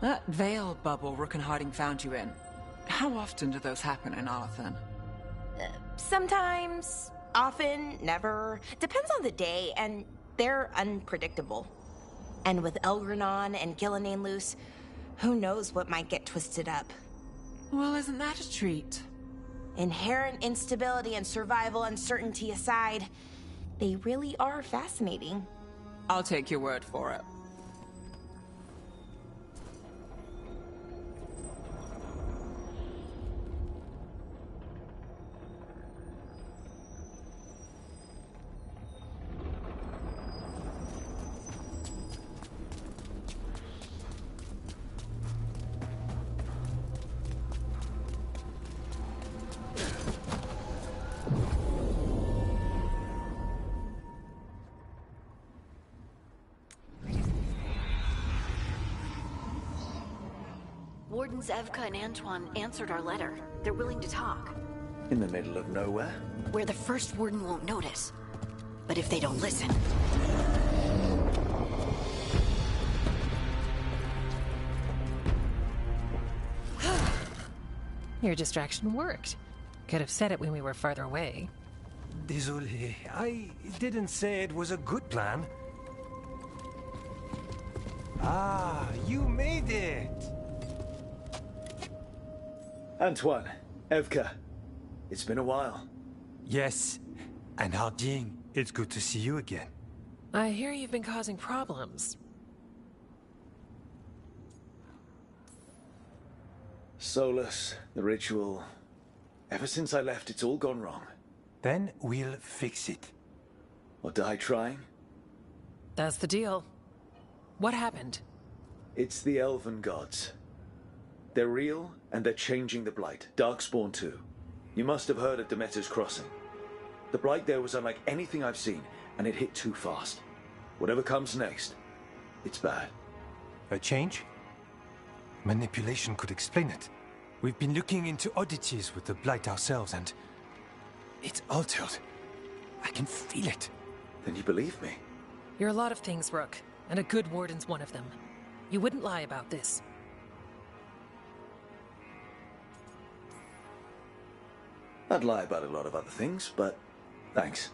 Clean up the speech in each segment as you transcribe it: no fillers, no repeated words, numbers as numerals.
That veil bubble Rook and Harding found you in. How often do those happen in Arthur? Sometimes, often, never. Depends on the day, and they're unpredictable. And with Elgranon and Gillenane loose, who knows what might get twisted up. Well, isn't that a treat? Inherent instability and survival uncertainty aside, they really are fascinating. I'll take your word for it. Wardens Evka and Antoine answered our letter. They're willing to talk. In the middle of nowhere? Where the first warden won't notice. But if they don't listen... Your distraction worked. Could have said it when we were farther away. Désolé, I didn't say it was a good plan. Ah, you made it! Antoine, Evka, it's been a while. Yes, and Harding, it's good to see you again. I hear you've been causing problems. Solus, the ritual. Ever since I left, it's all gone wrong. Then we'll fix it. Or die trying? That's the deal. What happened? It's the elven gods. They're real, and they're changing the Blight. Darkspawn too. You must have heard of Demeter's Crossing. The Blight there was unlike anything I've seen, and it hit too fast. Whatever comes next, it's bad. A change? Manipulation could explain it. We've been looking into oddities with the Blight ourselves, and it's altered. I can feel it. Then you believe me? You're a lot of things, Rook, and a good warden's one of them. You wouldn't lie about this. I'd lie about a lot of other things, but thanks.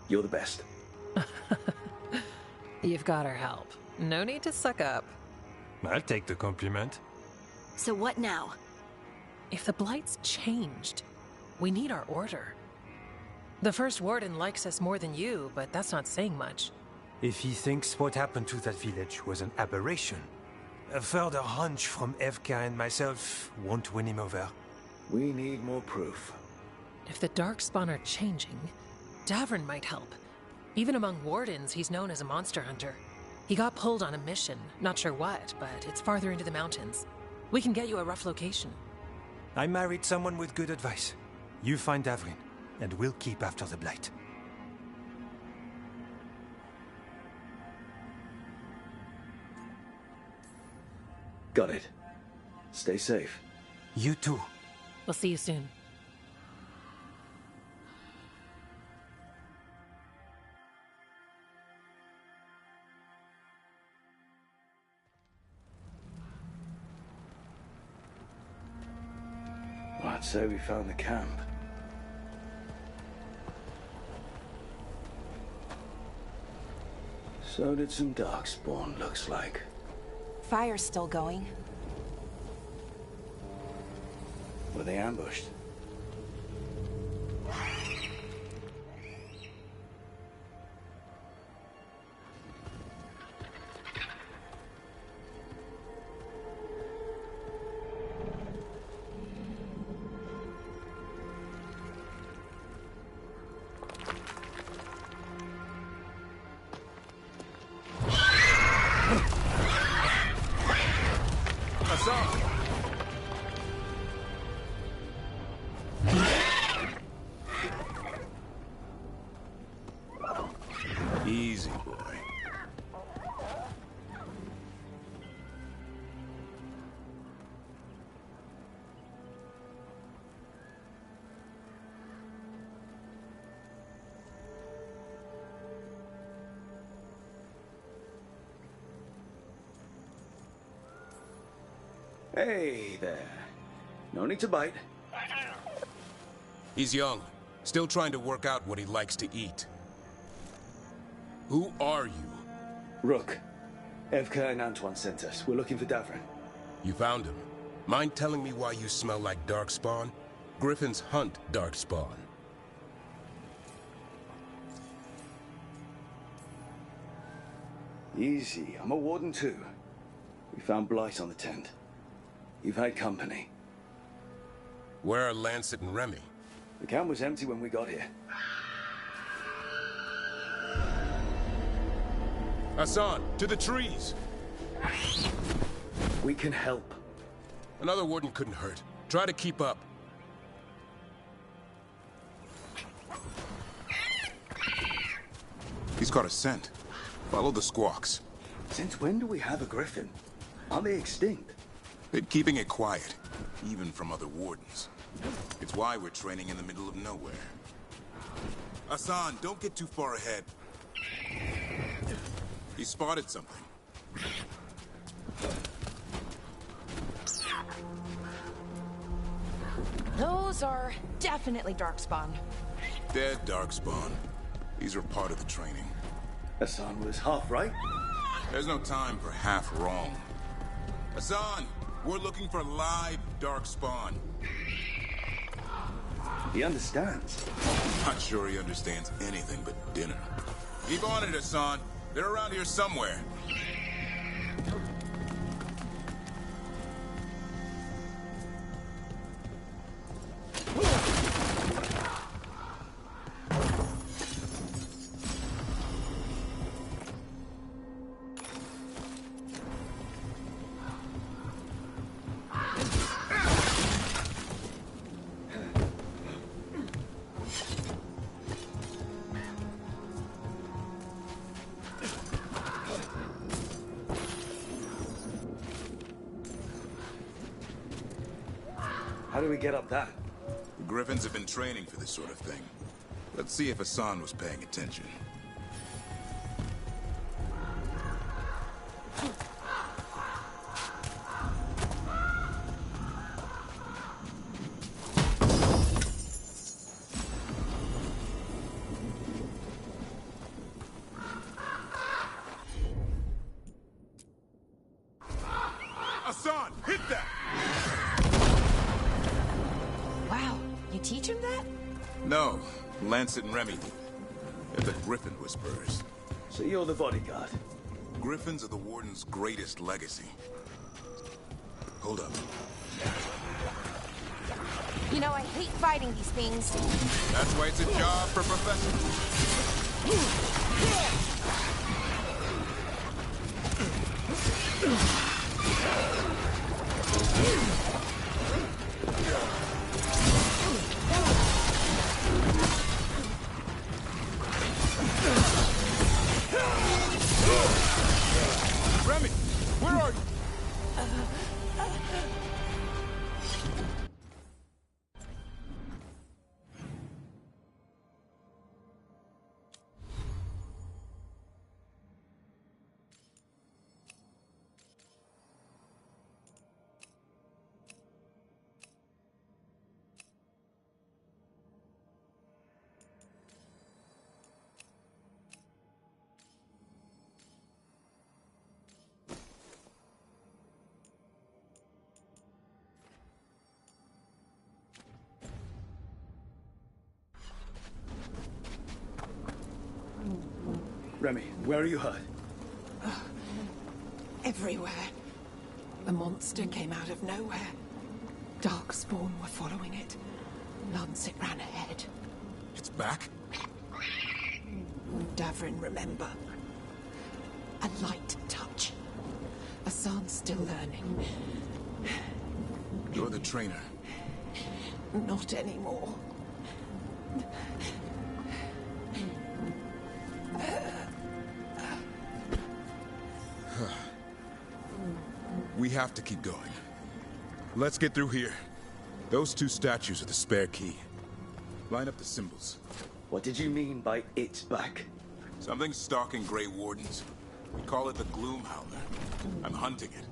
You're the best. You've got our help. No need to suck up. I'll take the compliment. So what now? If the Blight's changed, we need our order. The first warden likes us more than you, but that's not saying much. If he thinks what happened to that village was an aberration, a further hunch from Evka and myself won't win him over. We need more proof. If the Darkspawn are changing, Davrin might help. Even among wardens, he's known as a monster hunter. He got pulled on a mission, not sure what, but it's farther into the mountains. We can get you a rough location. I married someone with good advice. You find Davrin, and we'll keep after the Blight. Got it. Stay safe. You too. We'll see you soon. Well, I'd say we found the camp. So did some Darkspawn, looks like. Fire's still going. Were they ambushed? Hey there. No need to bite. He's young, still trying to work out what he likes to eat. Who are you? Rook. Evka and Antoine sent us. We're looking for Davrin. You found him. Mind telling me why you smell like darkspawn? Griffins hunt darkspawn. Easy. I'm a warden too. We found blight on the tent. You've had company. Where are Lancet and Remy? The camp was empty when we got here. Hassan, to the trees! We can help. Another warden couldn't hurt. Try to keep up. He's got a scent. Follow the squawks. Since when do we have a griffin? Aren't they extinct? Been keeping it quiet, even from other wardens. It's why we're training in the middle of nowhere. Hassan, don't get too far ahead. He spotted something. Those are definitely darkspawn. Dead darkspawn. These are part of the training. Hassan was half right. There's no time for half wrong. Hassan, we're looking for live darkspawn. He understands. Not sure he understands anything but dinner. Keep on it, Hassan. They're around here somewhere. How do we get up that? The Griffins have been training for this sort of thing. Let's see if Hassan was paying attention. Hassan, hit that! Wow, you teach him that? No, Lancet and Remy. They're the Griffin Whisperers. So you're the bodyguard. Griffins are the Warden's greatest legacy. Hold up. You know, I hate fighting these things. That's why it's a job for professionals. Remy, where are you? Remy, where are you hurt? Everywhere. The monster came out of nowhere. Darkspawn were following it. Lancet ran ahead. It's back? Davrin, remember. A light touch. Hassan's still learning. You're the trainer. Not anymore. We have to keep going. Let's get through here. Those two statues are the spare key. Line up the symbols. What did you mean by it's back? Something stalking Grey Wardens. We call it the Gloom Howler. I'm hunting it.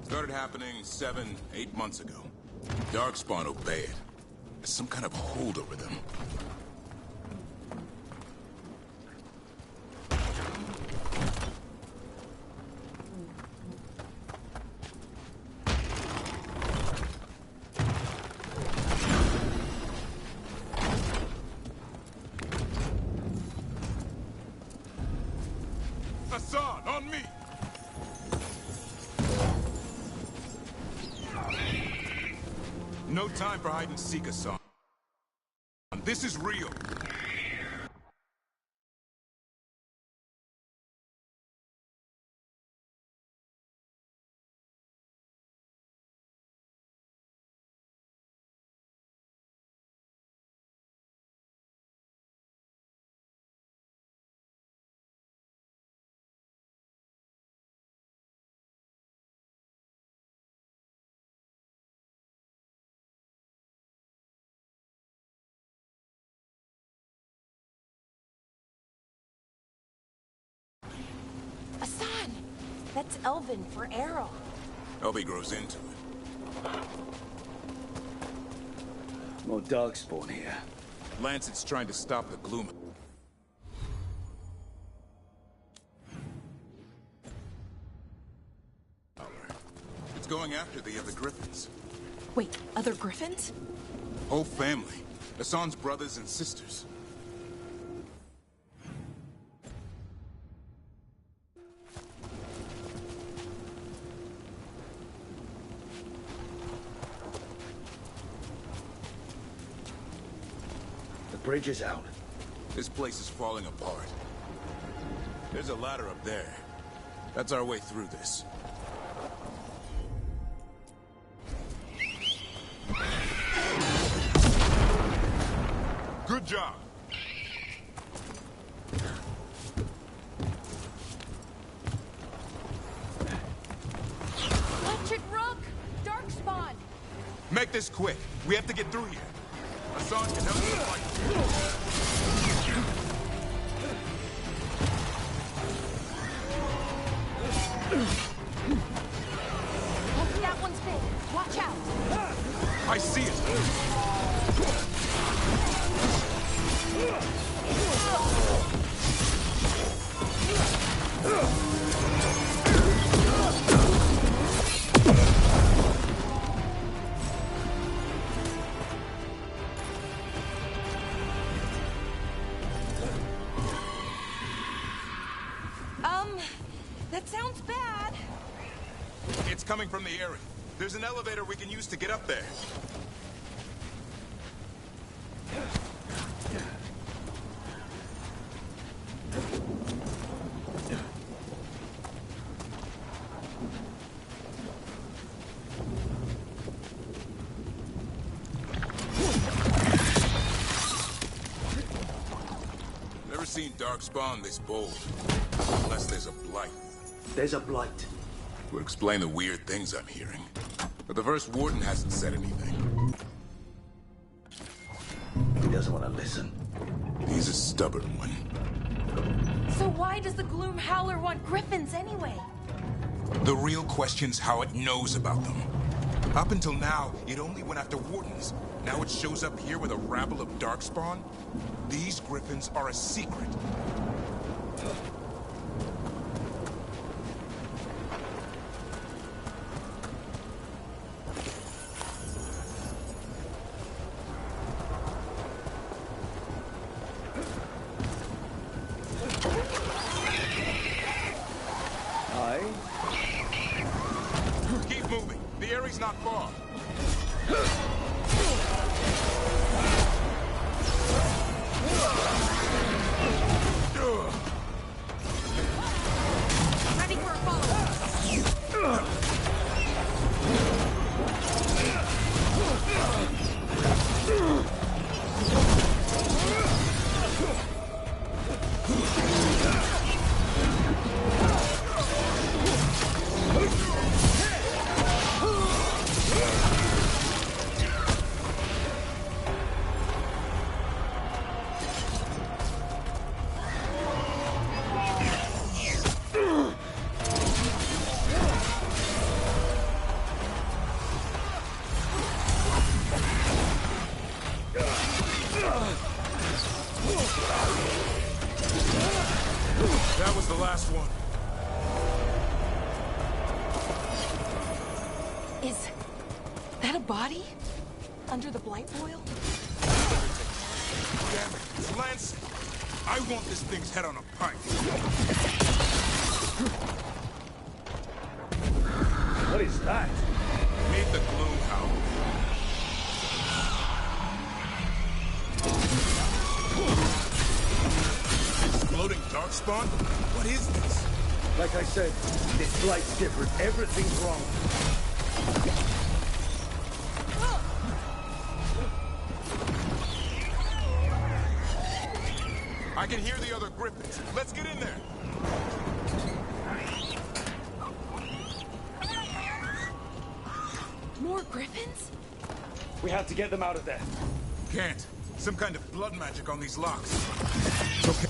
Started happening 7, 8 months ago. Darkspawn obey it. There's some kind of hold over them. Hassan, on me! No time for hide and seek, Hassan. This is real. Asan! That's Elven for arrow. Elby grows into it. More Darkspawn here. Lancet's trying to stop the gloom. It's going after the other griffins. Wait, other griffins? Whole family. Hassan's brothers and sisters. The bridge is out. This place is falling apart. There's a ladder up there. That's our way through this. Good job. Electric Rook! Darkspawn! Make this quick. We have to get through here. Hassan can help you fight. That one's big. Watch out! I see it. That sounds bad. It's coming from the area. There's an elevator we can use to get up there. Never seen Darkspawn this bold. Unless there's a blight. There's a blight. Would explain the weird things I'm hearing. But the first warden hasn't said anything. He doesn't want to listen. He's a stubborn one. So why does the Gloom Howler want griffins anyway? The real question's how it knows about them. Up until now, it only went after wardens. Now it shows up here with a rabble of Darkspawn? These griffins are a secret. Keep moving. The area's not far. That was the last one. Is that a body? Under the blight boil? Damn it, it's Lancet. I want this thing's head on a pike. What is that? Meet the gloom howl. Exploding darkspawn? What is this? Like I said, this blight's different. Everything's wrong. I can hear the other griffins. Let's get in there. More griffins? We have to get them out of there. Can't. Some kind of blood magic on these locks. Okay.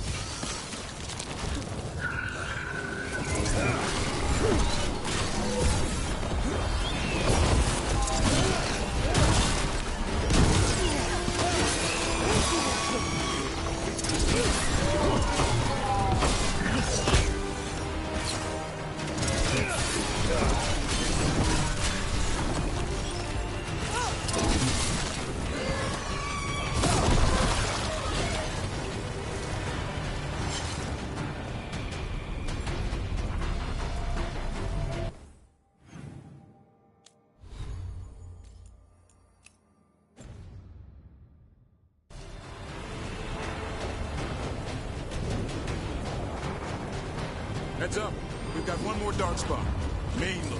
Heads up. We've got one more darkspawn. Main loop.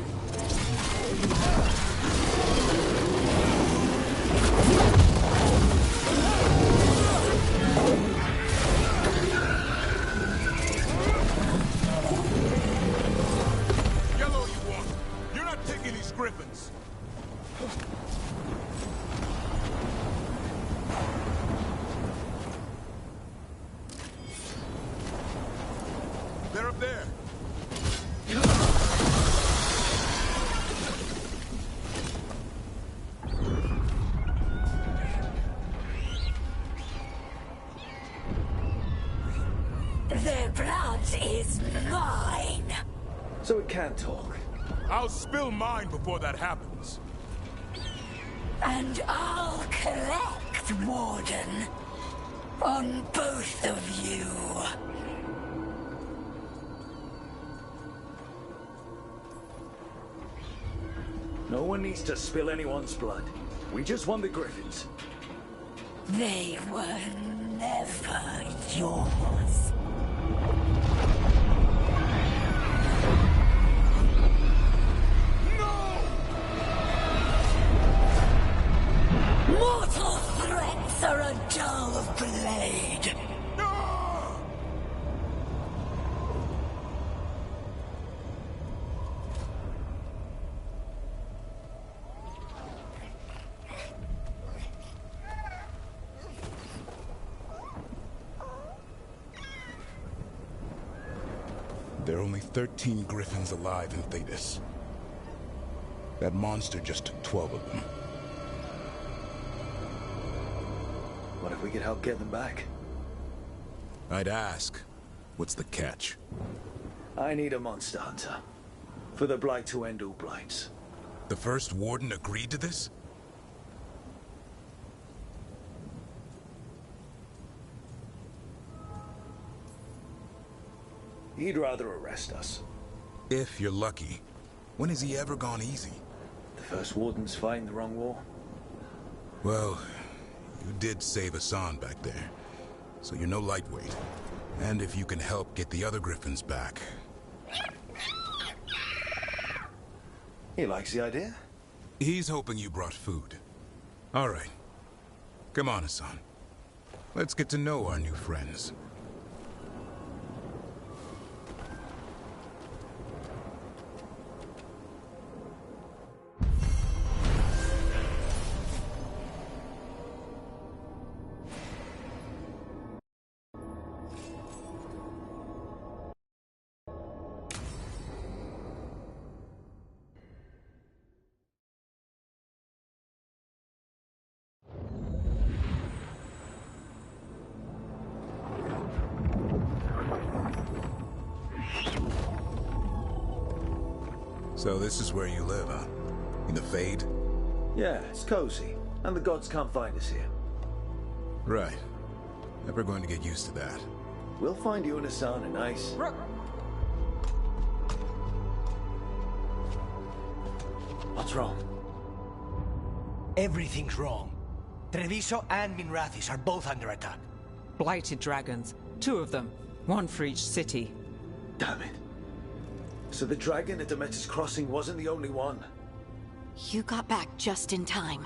Yellow you want. You're not taking these griffins. They're up there. Their blood is mine. So it can't talk. I'll spill mine before that happens. And I'll collect, Warden. On both of you. No one needs to spill anyone's blood. We just want the griffins. They were never yours. Mortal threats are a dull blade. There are only 13 griffins alive in Thetis. That monster just took 12 of them. What if we could help get them back? I'd ask, what's the catch? I need a monster hunter. For the blight to end all blights. The first warden agreed to this? He'd rather arrest us. If you're lucky. When has he ever gone easy? The first warden's fighting the wrong war. Well, you did save Hassan back there, so you're no lightweight. And if you can help get the other griffins back... He likes the idea. He's hoping you brought food. All right. Come on, Hassan. Let's get to know our new friends. So this is where you live, huh? In the Fade? Yeah, it's cozy. And the gods can't find us here. Right. Never going to get used to that. We'll find you in a sauna, nice. What's wrong? Everything's wrong. Treviso and Minrathis are both under attack. Blighted dragons. 2 of them. 1 for each city. Damn it. So the dragon at Demeter's Crossing wasn't the only one. You got back just in time.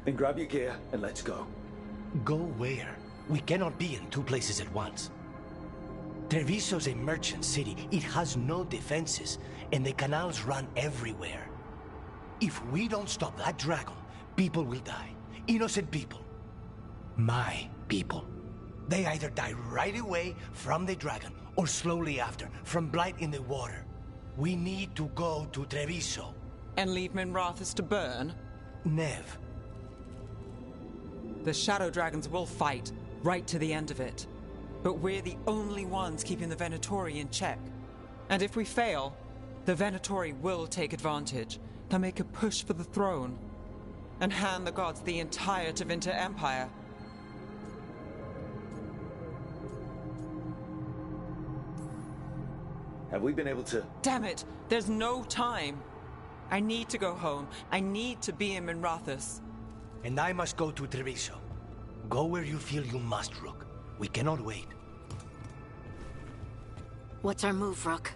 Then grab your gear and let's go. Go where? We cannot be in 2 places at once. Treviso's a merchant city. It has no defenses, and the canals run everywhere. If we don't stop that dragon, people will die. Innocent people. My people. They either die right away from the dragon, or slowly after, from blight in the water. We need to go to Treviso. And leave Minrathis to burn? Nev. The Shadow Dragons will fight, right to the end of it. But we're the only ones keeping the Venatori in check. And if we fail, the Venatori will take advantage. They'll make a push for the throne. And hand the gods the entire Tevinter Empire. Have we been able to... Damn it! There's no time! I need to go home. I need to be in Minrathis. And I must go to Treviso. Go where you feel you must, Rook. We cannot wait. What's our move, Rook?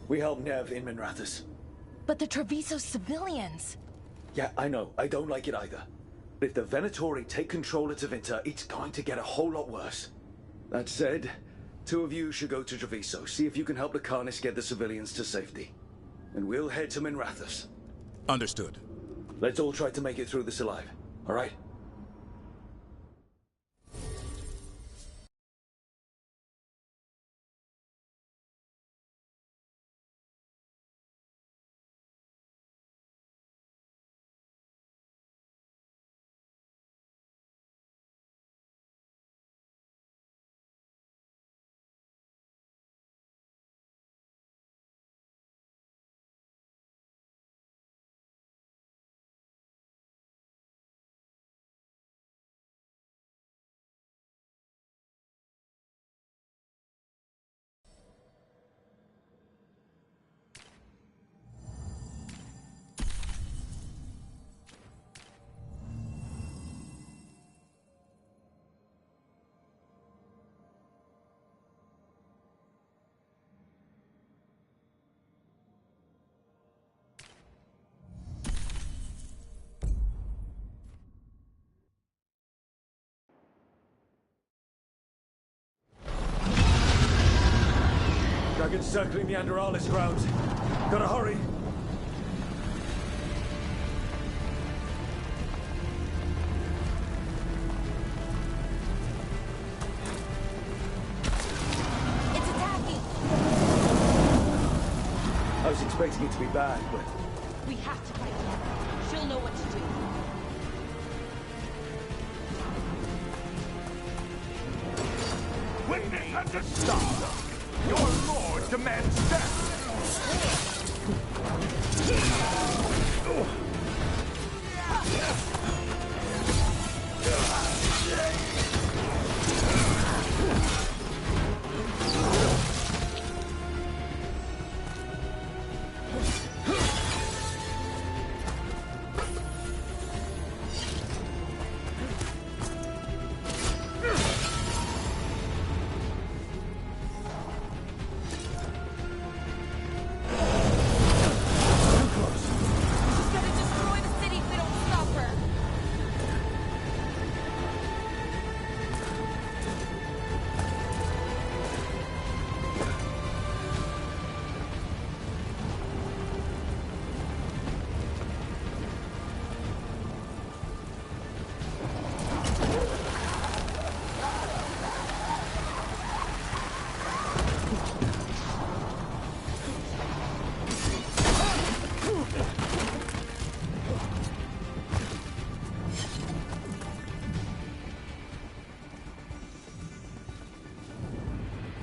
We helped Nev in Minrathous. But the Treviso civilians... Yeah, I know. I don't like it either. But if the Venatori take control of Tevinter, it's going to get a whole lot worse. That said, 2 of you should go to Treviso, see if you can help the Carnis get the civilians to safety. And we'll head to Minrathous. Understood. Let's all try to make it through this alive, all right? Dragons circling the Anderalis grounds. Gotta hurry. It's attacking! I was expecting it to be bad, but... We have to fight her. She'll know what to do. Witness at the start! Your lord demands death!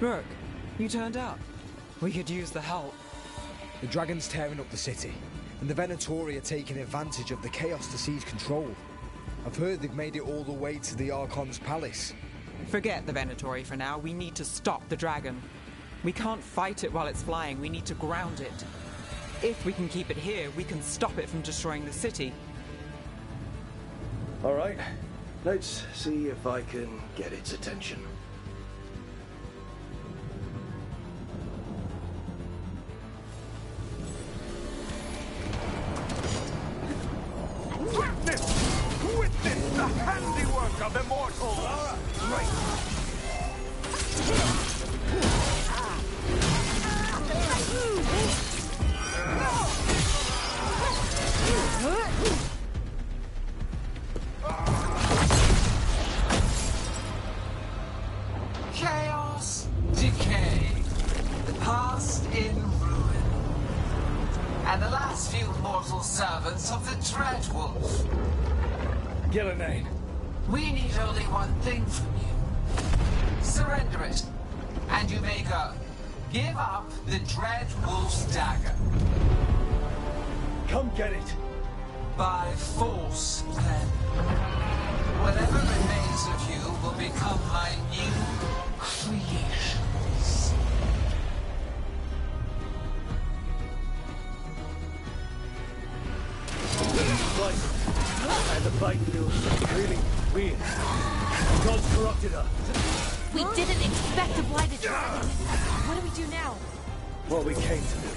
Look, you turned up. We could use the help. The dragon's tearing up the city, and the Venatori are taking advantage of the chaos to seize control. I've heard they've made it all the way to the Archon's palace. Forget the Venatori for now. We need to stop the dragon. We can't fight it while it's flying. We need to ground it. If we can keep it here, we can stop it from destroying the city. All right. Let's see if I can get its attention. Witness the handiwork of immortals! Chaos, decay, the past in ruin, and the last few mortal servants of the Dreadwolf. Gillenane. We need only one thing from you. Surrender it, and you may go. Give up the Dreadwolf's dagger. Come get it. By force, then. Whatever remains of you will become my new creations. And the fight feels really weird. God's corrupted her. We didn't expect a blighted dragon. What do we do now? what we came to do.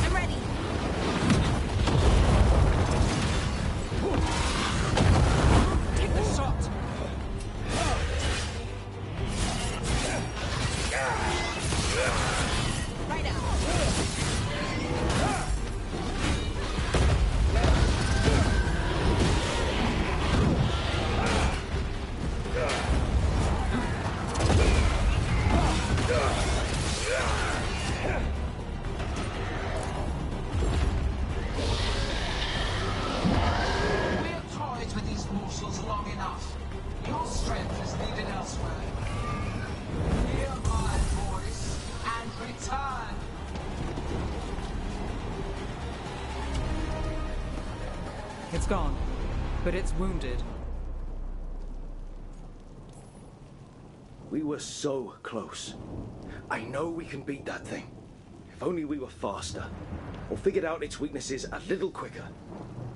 I'm ready. Take the shot. Right out. We have toyed with these morsels long enough. Your strength is needed elsewhere. Hear my voice and return. It's gone, but it's wounded. We were so close. I know we can beat that thing. If only we were faster. Or figured out its weaknesses a little quicker.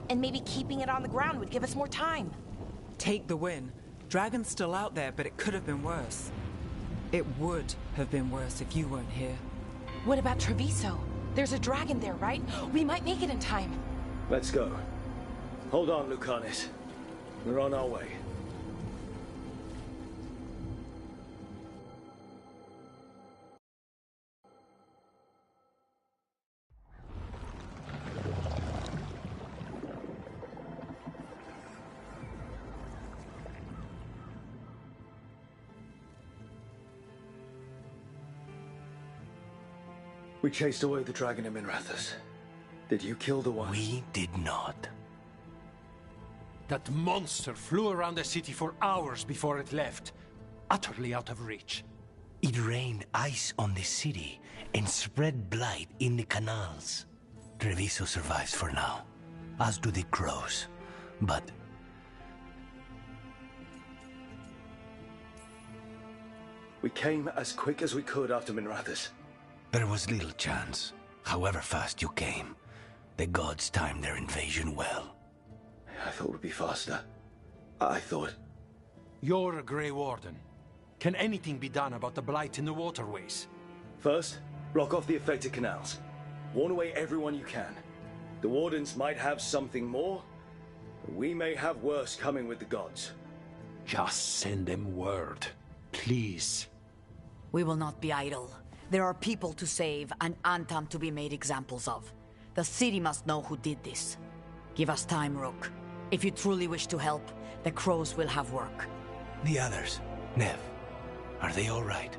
And maybe keeping it on the ground would give us more time. Take the win. Dragon's still out there, but it could have been worse. It would have been worse if you weren't here. What about Treviso? There's a dragon there, right? We might make it in time. Let's go. Hold on, Lucanis. We're on our way. We chased away the dragon in Minrathous. Did you kill the one? We did not. That monster flew around the city for hours before it left, utterly out of reach. It rained ice on the city and spread blight in the canals. Treviso survives for now, as do the crows. But we came as quick as we could after Minrathous. there was little chance. However fast you came, the gods timed their invasion well. I thought we'd be faster. I thought... You're a Grey Warden. Can anything be done about the blight in the waterways? First, block off the affected canals. Warn away everyone you can. The Wardens might have something more, but we may have worse coming with the gods. Just send them word, please. We will not be idle. There are people to save and Antam to be made examples of. The city must know who did this. Give us time, Rook. If you truly wish to help, the crows will have work. The others, Nev, are they all right?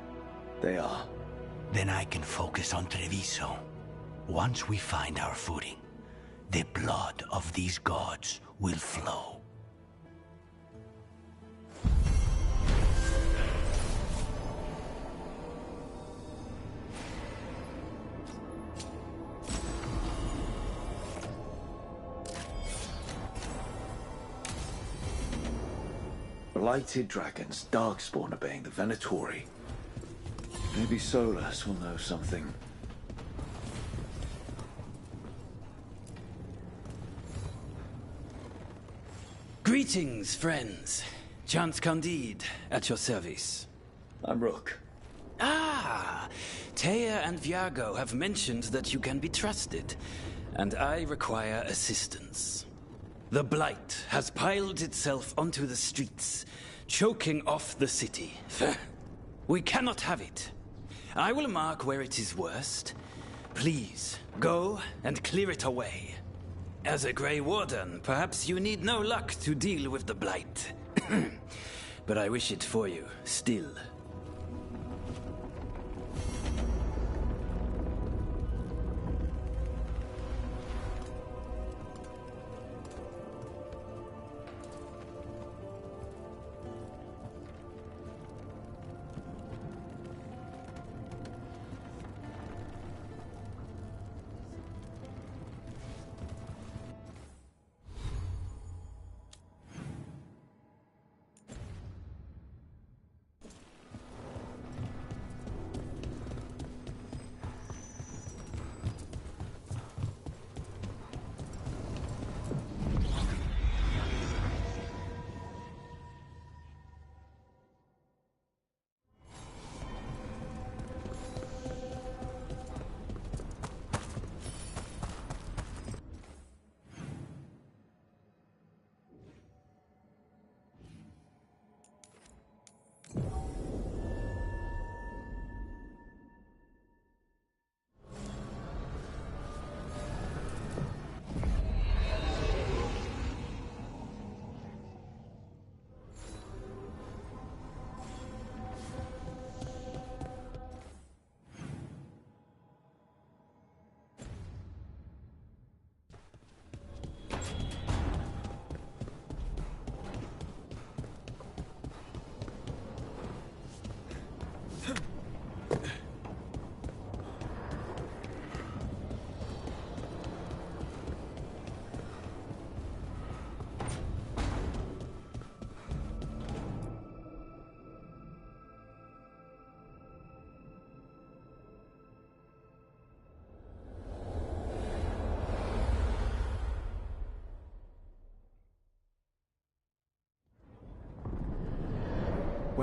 They are. Then I can focus on Treviso. Once we find our footing, the blood of these gods will flow. Blighted dragons, Darkspawn obeying the Venatori. Maybe Solus will know something. Greetings, friends. Chance Candide, at your service. I'm Rook. Ah! Taya and Viago have mentioned that you can be trusted, and I require assistance. The Blight has piled itself onto the streets, choking off the city. We cannot have it. I will mark where it is worst. Please, go and clear it away. As a Grey Warden, perhaps you need no luck to deal with the Blight. But I wish it for you, still.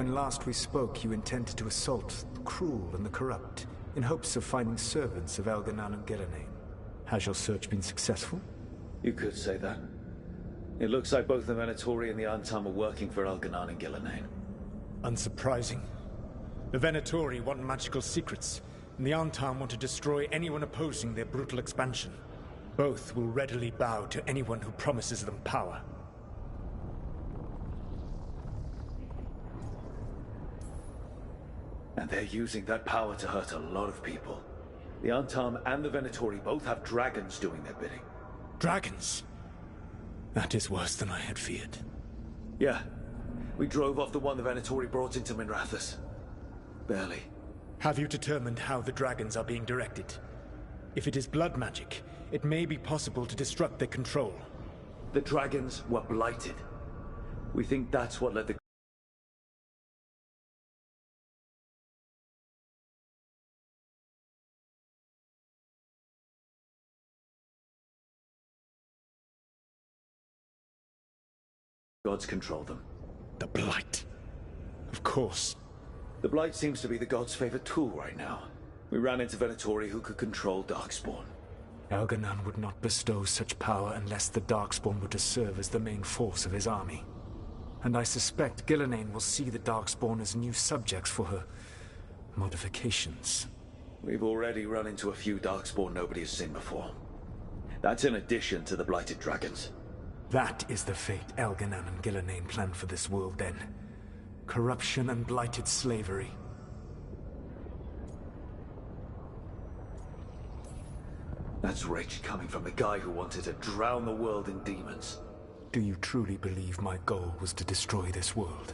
When last we spoke, you intended to assault the cruel and the corrupt, in hopes of finding servants of Elganan and Gillenane. Has your search been successful? You could say that. It looks like both the Venatori and the Antam are working for Elganan and Gillenane. Unsurprising. The Venatori want magical secrets, and the Antam want to destroy anyone opposing their brutal expansion. Both will readily bow to anyone who promises them power. And they're using that power to hurt a lot of people. The Antam and the Venatori both have dragons doing their bidding. Dragons? That is worse than I had feared. Yeah. We drove off the one the Venatori brought into Minrathous. Barely. Have you determined how the dragons are being directed? If it is blood magic, it may be possible to disrupt their control. The dragons were blighted. We think that's what led the gods control them. The Blight. Of course. The Blight seems to be the gods' favorite tool right now. We ran into Venatori who could control Darkspawn. Elganan would not bestow such power unless the Darkspawn were to serve as the main force of his army. And I suspect Gillenane will see the Darkspawn as new subjects for her modifications. We've already run into a few Darkspawn nobody has seen before. That's in addition to the Blighted Dragons. That is the fate Elganan and Gillenane planned for this world then. Corruption and blighted slavery. That's rage coming from the guy who wanted to drown the world in demons. Do you truly believe my goal was to destroy this world?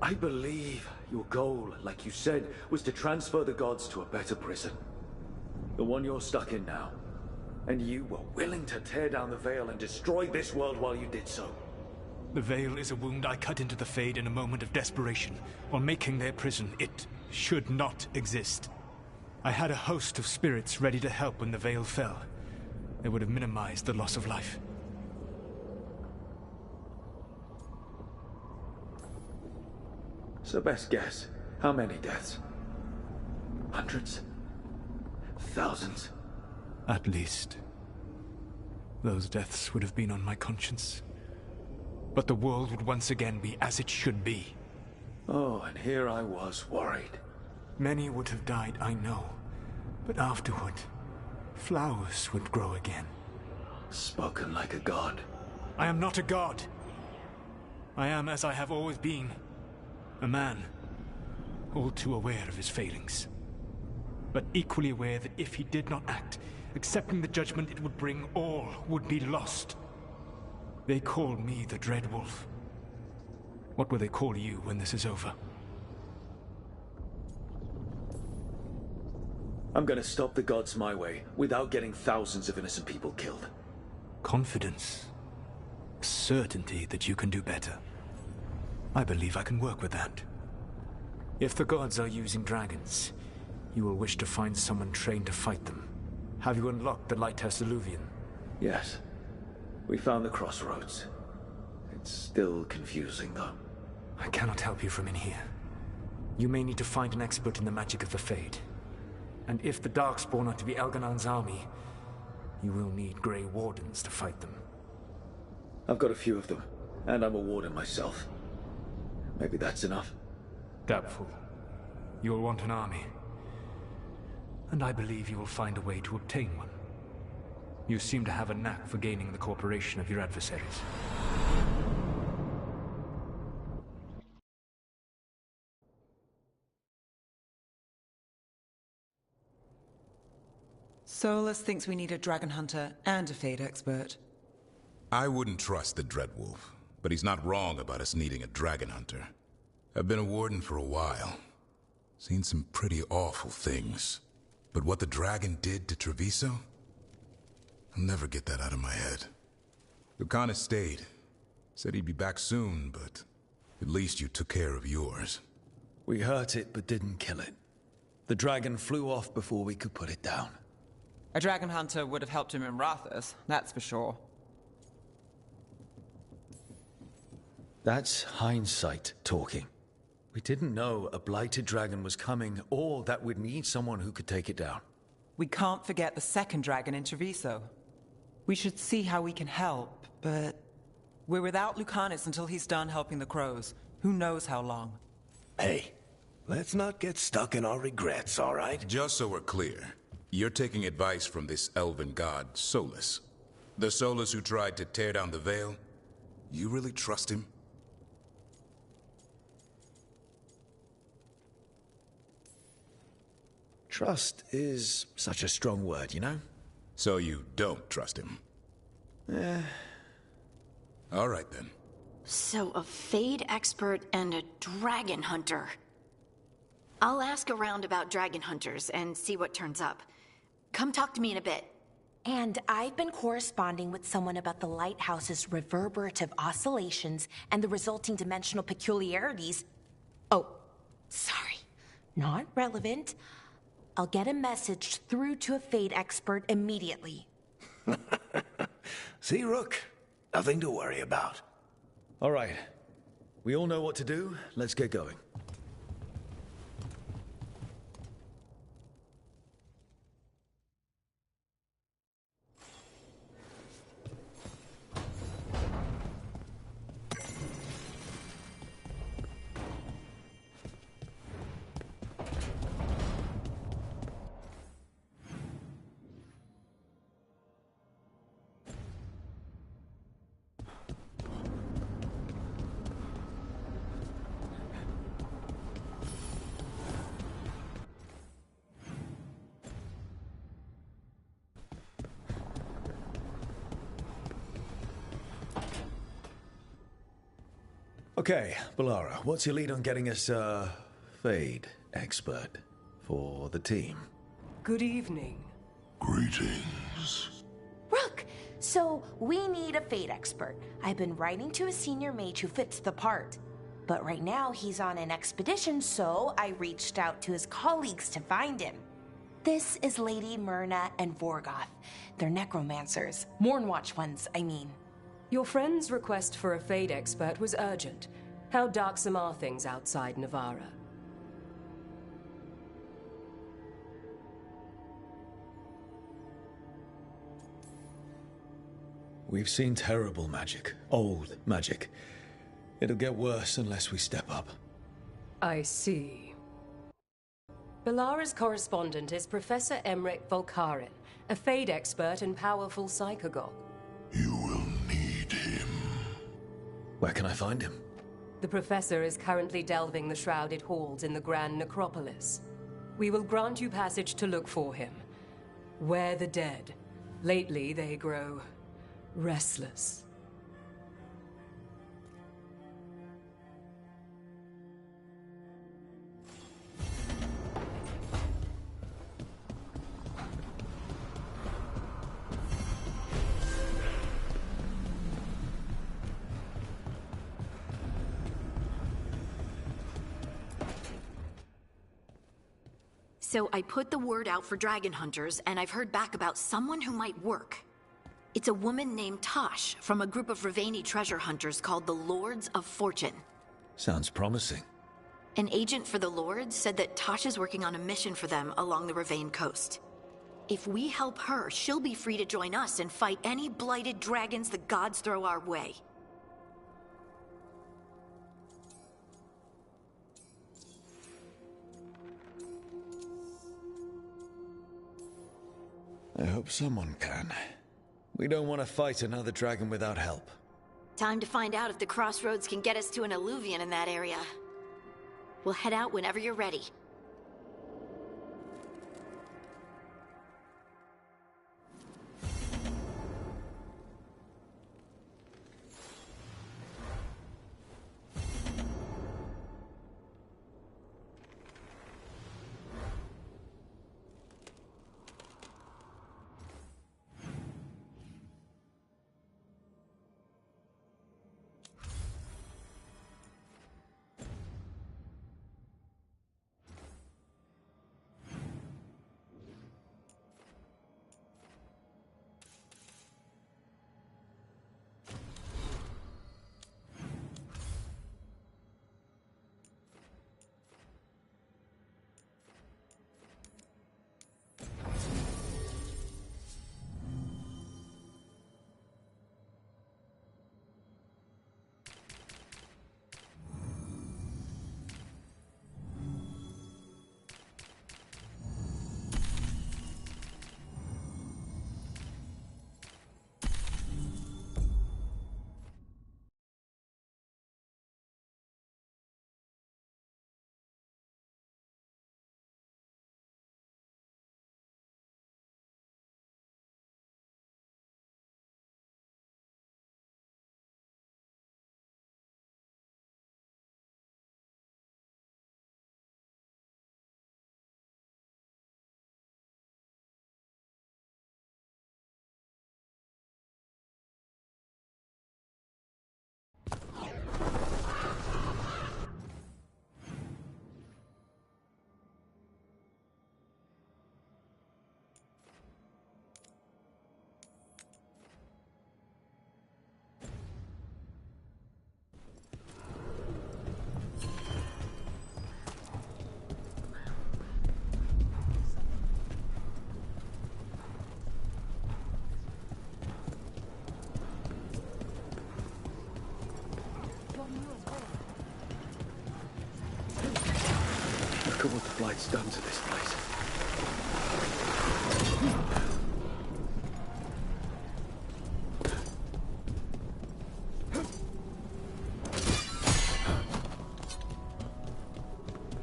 I believe your goal, like you said, was to transfer the gods to a better prison. The one you're stuck in now. And you were willing to tear down the veil and destroy this world while you did so. The veil is a wound I cut into the Fade in a moment of desperation, while making their prison. It should not exist. I had a host of spirits ready to help when the veil fell. They would have minimized the loss of life. So best guess, how many deaths? Hundreds? Thousands? At least. Those deaths would have been on my conscience. But the world would once again be as it should be. Oh, and here I was worried. Many would have died, I know. But afterward, flowers would grow again. Spoken like a god. I am not a god. I am as I have always been. A man. All too aware of his failings. But equally aware that if he did not act, accepting the judgment it would bring, all would be lost. They call me the Dread Wolf. What will they call you when this is over? I'm gonna stop the gods my way, without getting thousands of innocent people killed. Confidence. Certainty that you can do better. I believe I can work with that. If the gods are using dragons, you will wish to find someone trained to fight them. Have you unlocked the Lighthouse Illuvian? Yes. We found the crossroads. It's still confusing, though. I cannot help you from in here. You may need to find an expert in the magic of the Fade. And if the Darkspawn are to be Elganan's army, you will need Grey Wardens to fight them. I've got a few of them, and I'm a warden myself. Maybe that's enough? Doubtful. You'll want an army. And I believe you will find a way to obtain one. You seem to have a knack for gaining the cooperation of your adversaries. Solus thinks we need a dragon hunter and a Fade expert. I wouldn't trust the Dreadwolf, but he's not wrong about us needing a dragon hunter. I've been a warden for a while. Seen some pretty awful things. But what the dragon did to Treviso? I'll never get that out of my head. Lucana stayed. Said he'd be back soon, but at least you took care of yours. We hurt it, but didn't kill it. The dragon flew off before we could put it down. A dragon hunter would have helped him in Rathus, that's for sure. That's hindsight talking. We didn't know a blighted dragon was coming, or that we'd need someone who could take it down. We can't forget the second dragon in Treviso. We should see how we can help, but we're without Lucanus until he's done helping the crows. Who knows how long? Hey, let's not get stuck in our regrets, all right? Just so we're clear, you're taking advice from this elven god, Solus. The Solus who tried to tear down the veil? You really trust him? Trust is such a strong word, you know? So you don't trust him? All right, then. So, a Fade expert and a dragon hunter. I'll ask around about dragon hunters and see what turns up. Come talk to me in a bit. And I've been corresponding with someone about the lighthouse's reverberative oscillations and the resulting dimensional peculiarities. Oh, sorry. Not relevant. I'll get a message through to a Fade expert immediately. See, Rook? Nothing to worry about. All right. We all know what to do. Let's get going. Okay, Balara, what's your lead on getting us a Fade expert for the team? Good evening. Greetings. Rook, so we need a Fade expert. I've been writing to a senior mage who fits the part. But right now he's on an expedition, so I reached out to his colleagues to find him. This is Lady Myrna and Vorgoth. They're necromancers. Mournwatch ones, I mean. Your friend's request for a Fade expert was urgent. How darksome are things outside Navarra? We've seen terrible magic. Old magic. It'll get worse unless we step up. I see. Balara's correspondent is Professor Emmerich Volkarin, a Fade expert and powerful psychogog. Where can I find him? The Professor is currently delving the shrouded halls in the Grand Necropolis. We will grant you passage to look for him. Where the dead. Lately, they grow restless. So I put the word out for dragon hunters, and I've heard back about someone who might work. It's a woman named Tosh from a group of Ravani treasure hunters called the Lords of Fortune. Sounds promising. An agent for the Lords said that Tosh is working on a mission for them along the Ravane coast. If we help her, she'll be free to join us and fight any blighted dragons the gods throw our way. I hope someone can. We don't want to fight another dragon without help. Time to find out if the crossroads can get us to an alluvion in that area. We'll head out whenever you're ready. done to this place?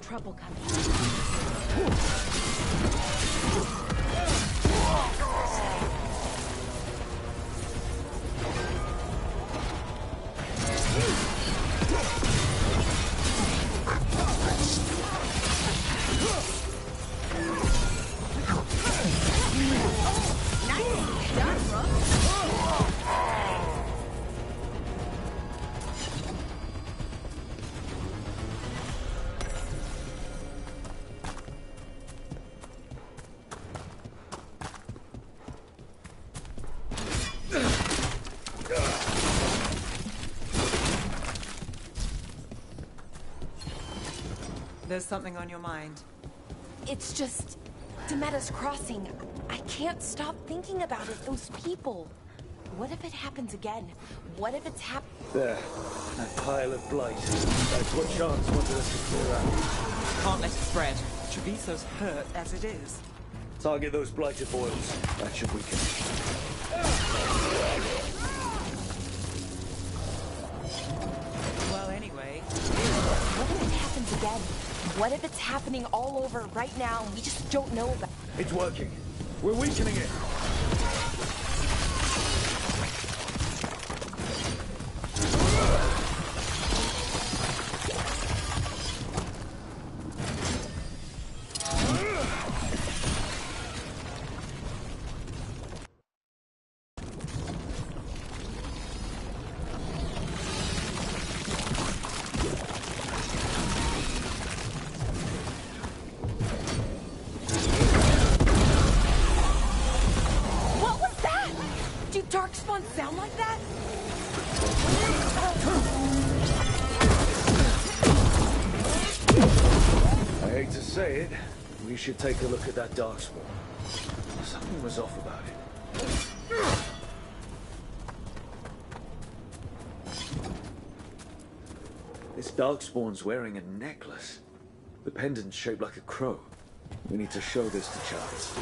Trouble coming. There's something on your mind. It's just Demeta's Crossing. I can't stop thinking about it. Those people. What if it happens again? What if it's There. That pile of blight. That's what Chance wanted us to clear out. Can't let it spread. Treviso's hurt as it is. Target those blighted boils. That should weaken. Well, anyway. What if it happens again? What if it's happening all over right now and we just don't know about it? It's working. We're weakening it. Darkspawn sound like that? I hate to say it, we should take a look at that Darkspawn. Something was off about it. This Darkspawn's wearing a necklace. The pendant's shaped like a crow. We need to show this to Chance.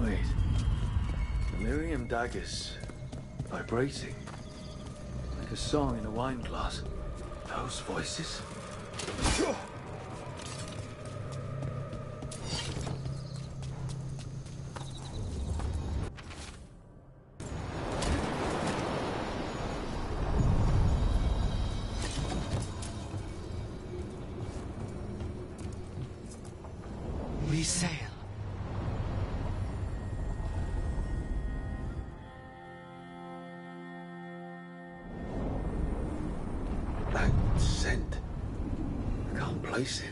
Wait. Delirium daggers. Vibrating. Like a song in a wine glass. Those voices? We sail. That scent. I can't place it.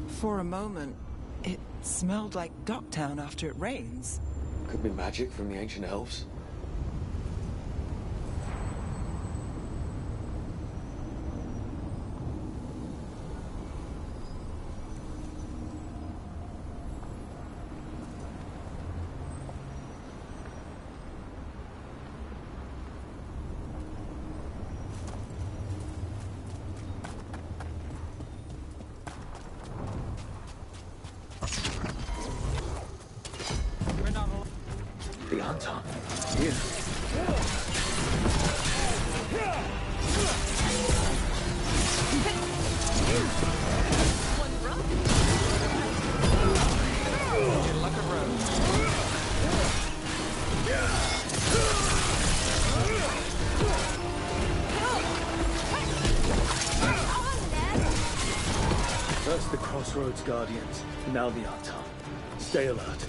For a moment, it smelled like Docktown after it rains. Could be magic from the ancient elves. First the Crossroads Guardians, now the Artam. Stay alert.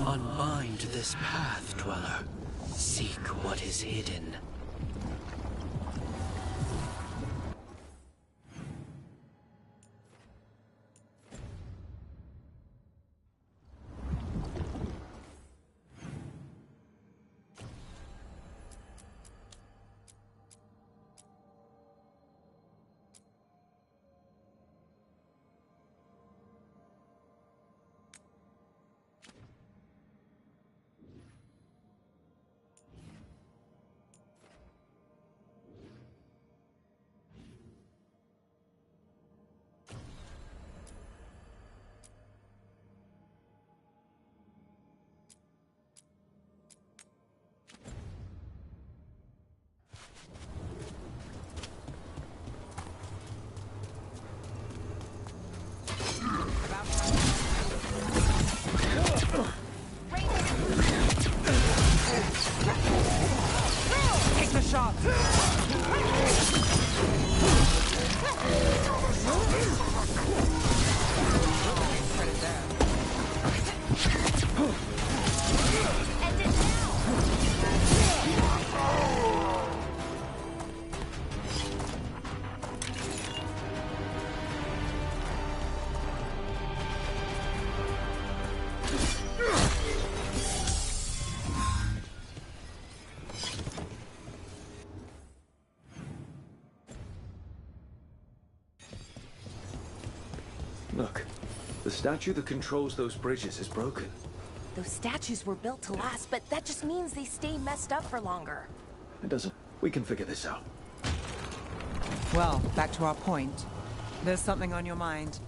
Unbind this path, Dweller. Seek what is hidden. Take the shot! Look, the statue that controls those bridges is broken. Those statues were built to last, but that just means they stay messed up for longer. It doesn't. We can figure this out. Well, back to our point. There's something on your mind.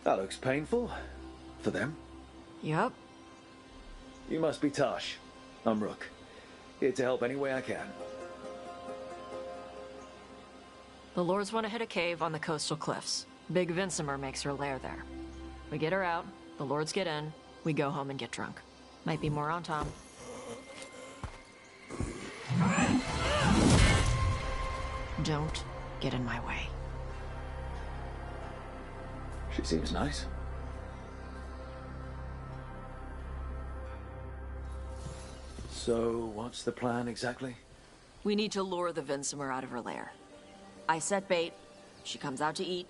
That looks painful. For them. Yup. You must be Tosh. I'm Rook. Here to help any way I can. The Lords want to hit a cave on the coastal cliffs. Big Vincimer makes her lair there. We get her out, the Lords get in, we go home and get drunk. Might be more on Tom. Don't get in my way. She seems nice. So, what's the plan exactly? We need to lure the Vincimer out of her lair. I set bait, she comes out to eat.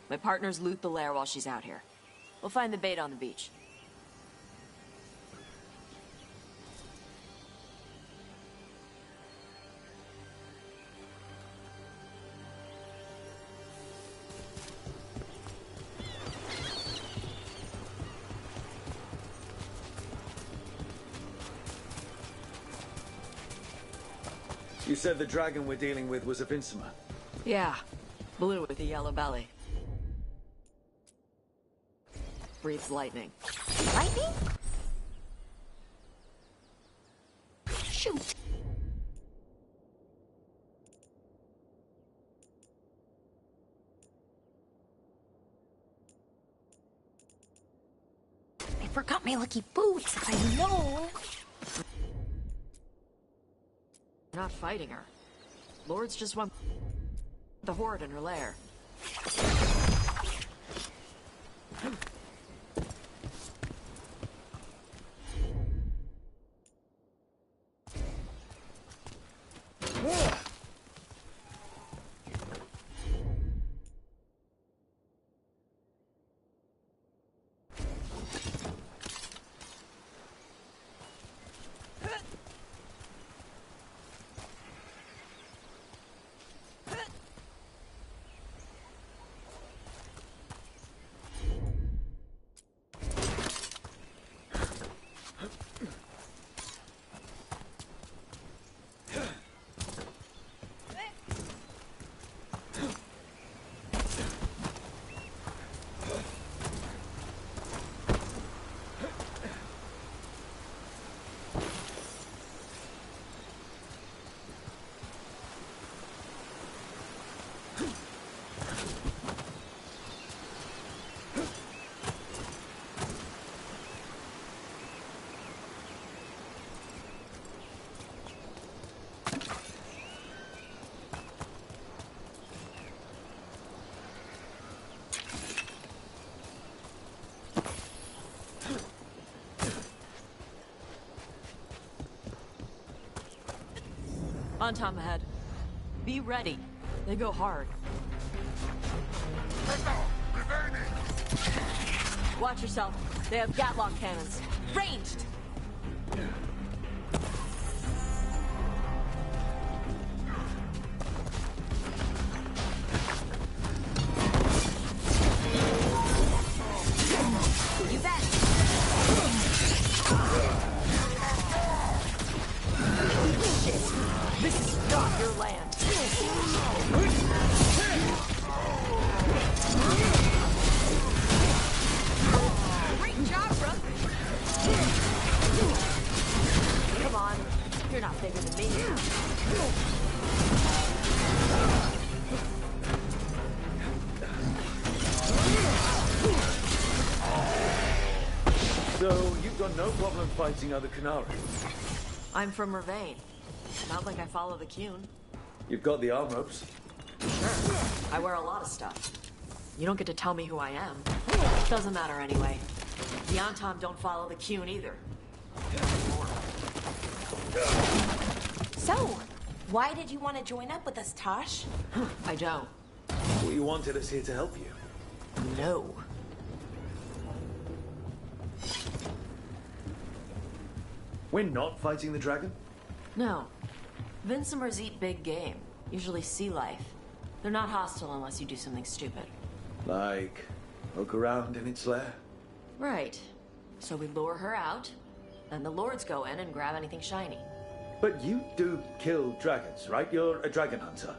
My partners loot the lair while she's out here. We'll find the bait on the beach. You said the dragon we're dealing with was a Vincimer. Yeah, blue with a yellow belly. Breathes lightning. Lightning? Shoot. I forgot my lucky boots. I know. Not fighting her. Lords just want the horde in her lair. On Tom ahead. Be ready. They go hard. Watch yourself. They have Gatlock cannons. Ranged! You bet! Shit! This is not your land! Great job, Rook! Come on, you're not bigger than me. So, you've got no problem fighting other Canari? I'm from Ravain. Not like I follow the Qun. You've got the arm ropes. Sure. I wear a lot of stuff. You don't get to tell me who I am. Doesn't matter anyway. The Antom don't follow the Qun either. So, why did you want to join up with us, Tosh? I don't. Well, you wanted us here to help you. No. We're not fighting the dragon? No. Vincimers eat big game, usually sea life. They're not hostile unless you do something stupid. Like, poke around in its lair? Right. So we lure her out, then the Lords go in and grab anything shiny. But you do kill dragons, right? You're a dragon hunter.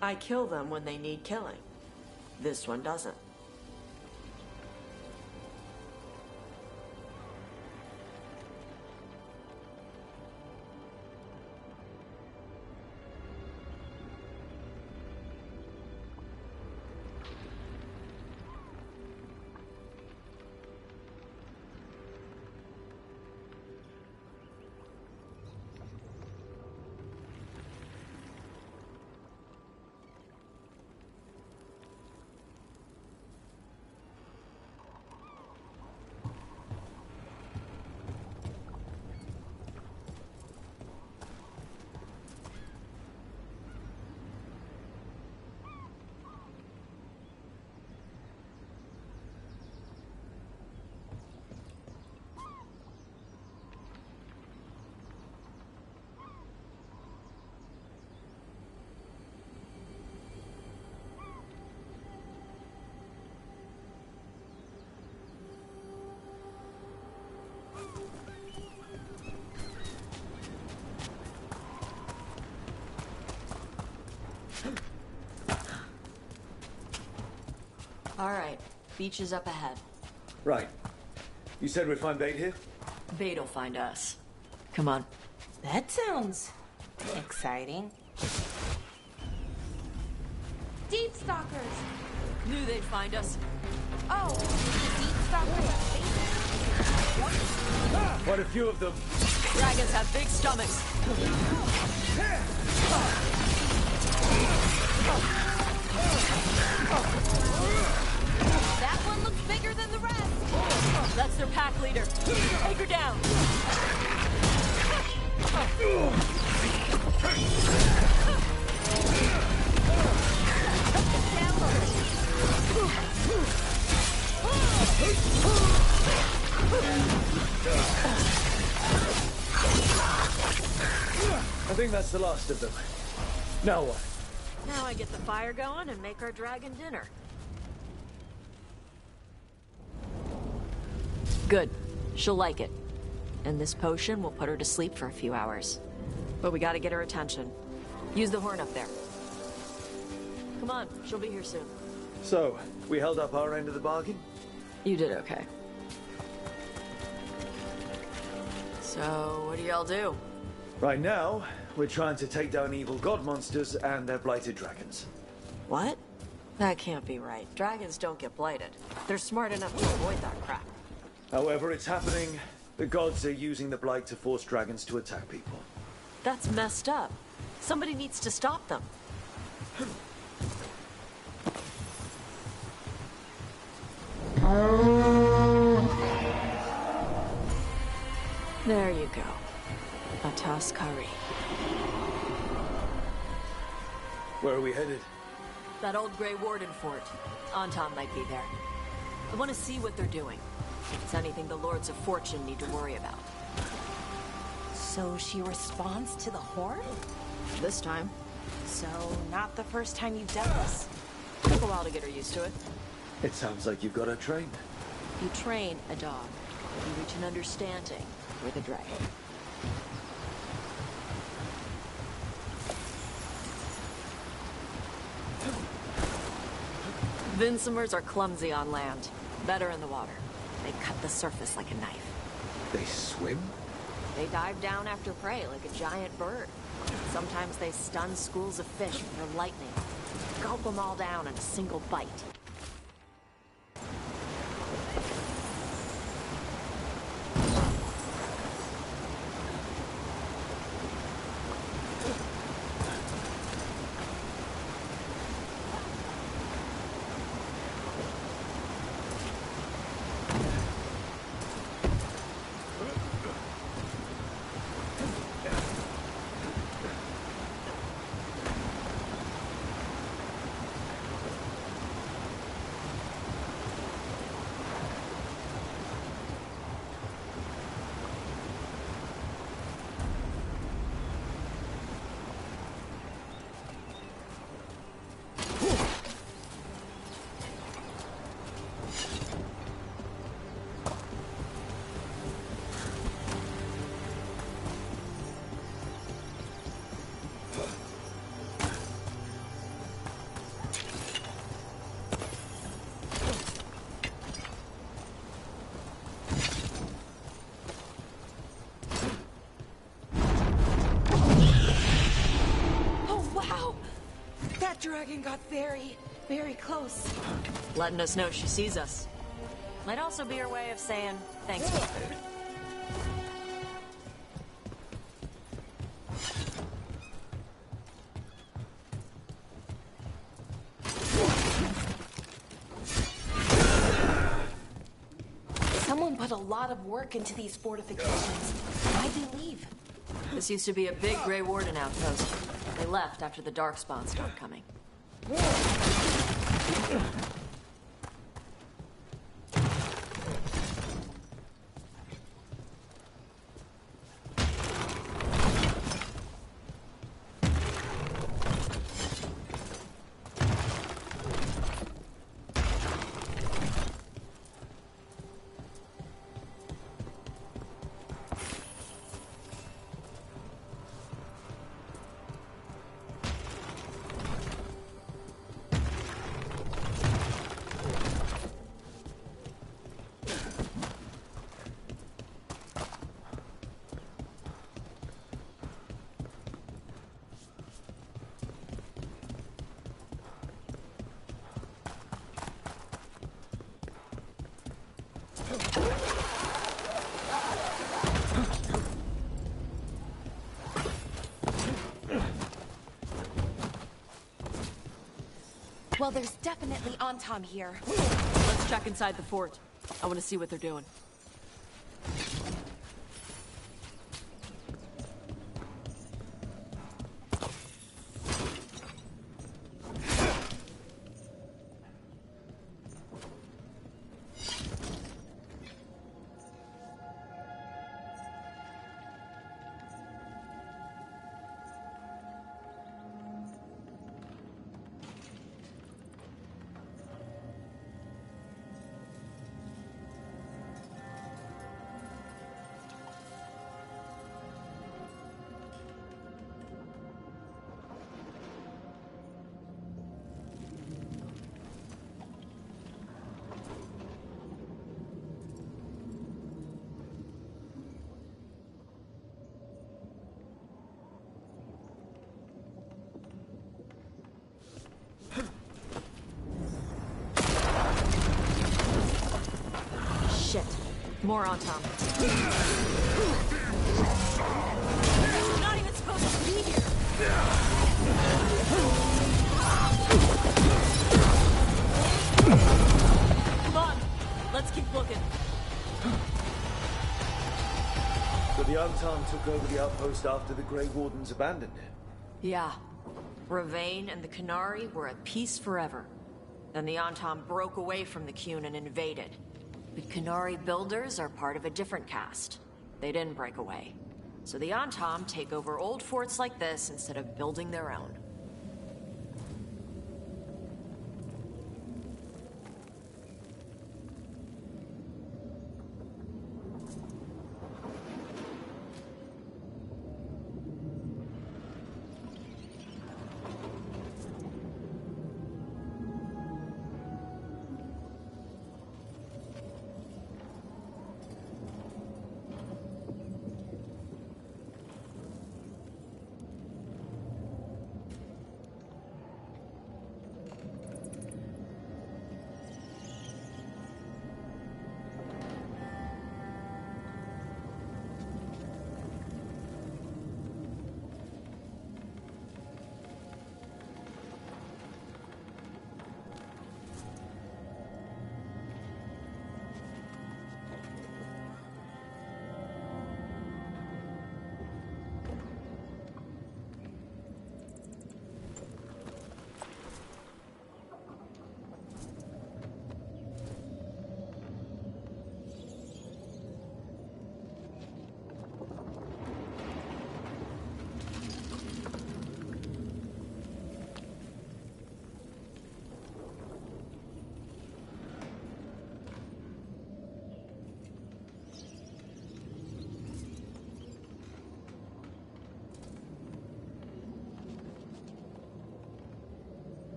I kill them when they need killing. This one doesn't. Beach is up ahead. Right. You said we'd find bait here? Bait'll find us. Come on. That sounds exciting. Deep stalkers! Knew they'd find us. Oh, deep stalkers. Quite a few of them. Dragons have big stomachs. That one looks bigger than the rest. That's their pack leader. Take her down. I think that's the last of them. Now what? Now I get the fire going and make our dragon dinner. Good. She'll like it. And this potion will put her to sleep for a few hours. But we gotta get her attention. Use the horn up there. Come on, she'll be here soon. So, we held up our end of the bargain? You did okay. So, what do y'all do? Right now, we're trying to take down evil god monsters and their blighted dragons. What? That can't be right. Dragons don't get blighted. They're smart enough to avoid that crap. However, it's happening. The gods are using the blight to force dragons to attack people. That's messed up. Somebody needs to stop them. There you go. A toss curry. Where are we headed? That old Grey Warden fort. Anton might be there. I want to see what they're doing. If it's anything the Lords of Fortune need to worry about. So she responds to the horn? This time. So, not the first time you've done this. Took a while to get her used to it. It sounds like you've got her trained. You train a dog. You reach an understanding with a dragon. Vinsomers are clumsy on land. Better in the water. They cut the surface like a knife. They swim? They dive down after prey like a giant bird. Sometimes they stun schools of fish with their lightning. Gulp them all down in a single bite. Dragon got very, very close. Letting us know she sees us. Might also be her way of saying thanks for the food. Someone put a lot of work into these fortifications. Why'd they leave? This used to be a big Grey Warden outpost. They left after the Darkspawn started coming. Well, there's definitely Antam here. Let's check inside the fort. I want to see what they're doing. Shit. More on Tom. You're not even supposed to be here. Come on. Let's keep looking. So the Antam took over the outpost after the Grey Wardens abandoned it? Yeah. Ravane and the Qunari were at peace forever. Then the Antam broke away from the Qun and invaded. But Qunari builders are part of a different caste. They didn't break away. So the Antam take over old forts like this instead of building their own.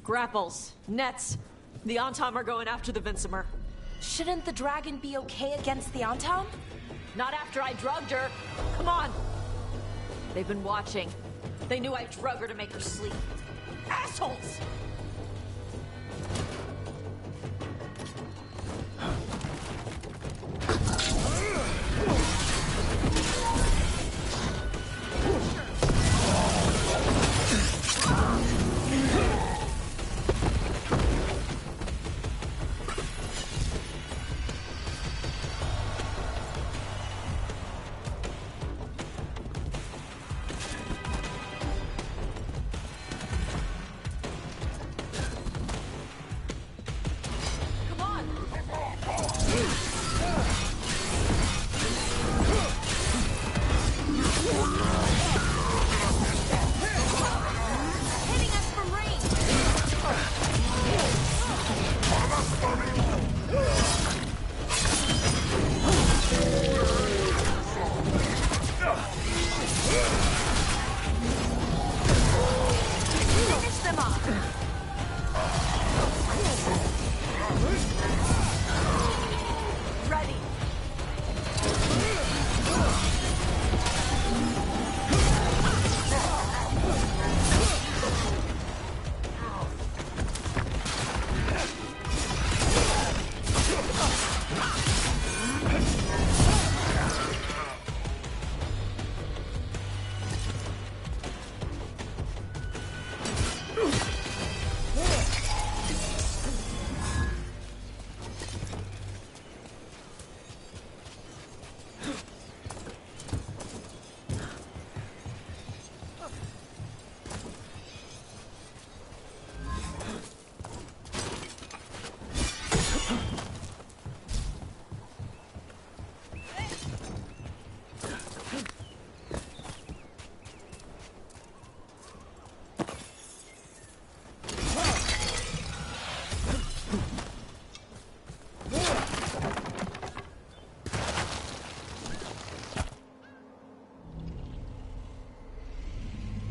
Grapples. Nets. The Antam are going after the Vinsimer. Shouldn't the dragon be okay against the Antam? Not after I drugged her. Come on. They've been watching. They knew I drug her to make her sleep. Assholes!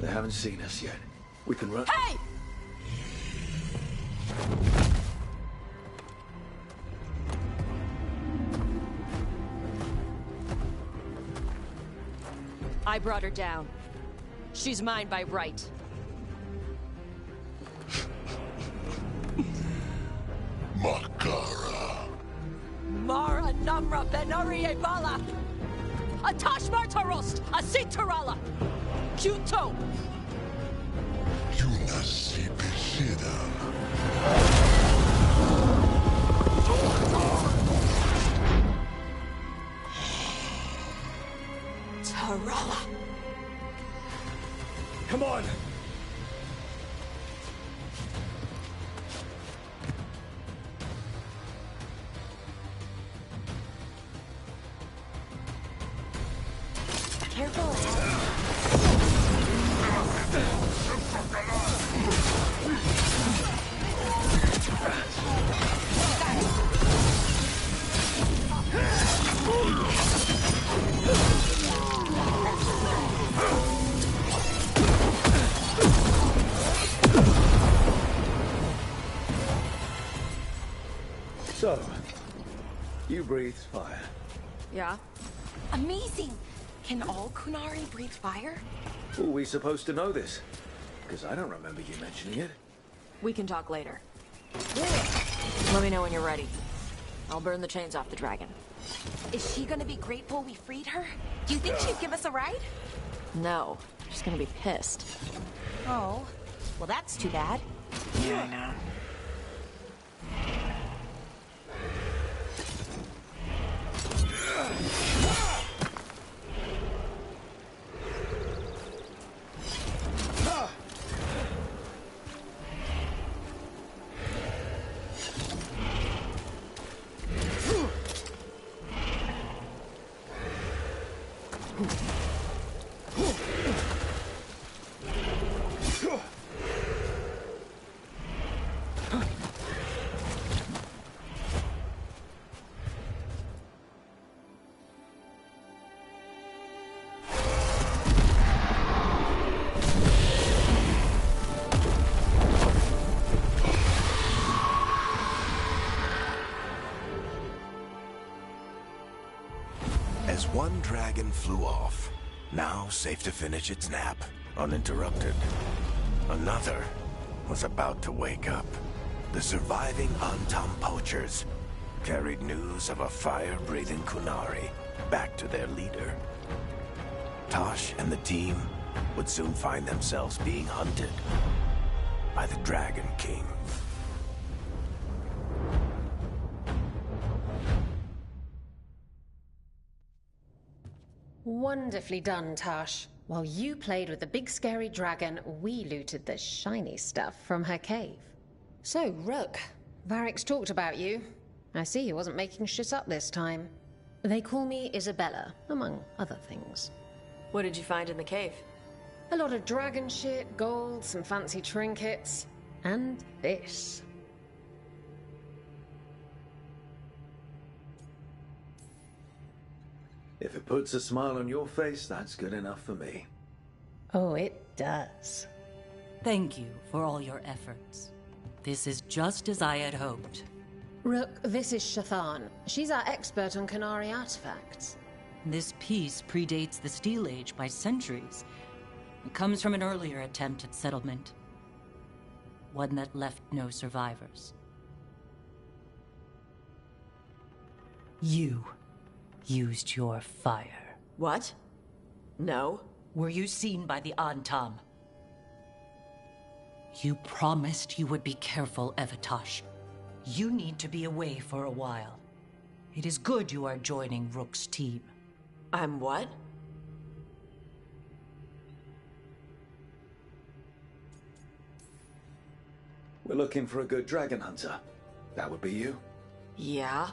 They haven't seen us yet. We can run. Hey! I brought her down. She's mine by right. Makara. Mara Namra Benori Bala. Atash Martarost, Asitarala. Kyuto. Yunasi Pesida. Tarala. Come on! Careful. So, you breathed fire. Yeah? Amazing! Can all Kunari breathe fire? Are we supposed to know this? Because I don't remember you mentioning it. We can talk later. Let me know when you're ready. I'll burn the chains off the dragon. Is she gonna be grateful we freed her? Do you think she'd give us a ride? No, she's gonna be pissed. Oh, well that's too bad. Yeah, I know. As one dragon flew off, now safe to finish its nap. uninterrupted. Another was about to wake up. The surviving Antam poachers carried news of a fire-breathing Kunari back to their leader. Tosh and the team would soon find themselves being hunted by the Dragon King. Wonderfully done, Tosh. While you played with the big scary dragon, we looted the shiny stuff from her cave. So, Rook, Varric's talked about you. I see he wasn't making shit up this time. They call me Isabella, among other things. What did you find in the cave? A lot of dragon shit, gold, some fancy trinkets, and this. If it puts a smile on your face, that's good enough for me. Oh, it does. Thank you for all your efforts. This is just as I had hoped. Rook, this is Shathan. She's our expert on Kunari artifacts. This piece predates the Steel Age by centuries. It comes from an earlier attempt at settlement. One that left no survivors. You used your fire. What? No. Were you seen by the Antam? You promised you would be careful, Evatosh. You need to be away for a while. It is good you are joining Rook's team. I'm what? We're looking for a good dragon hunter. That would be you. Yeah?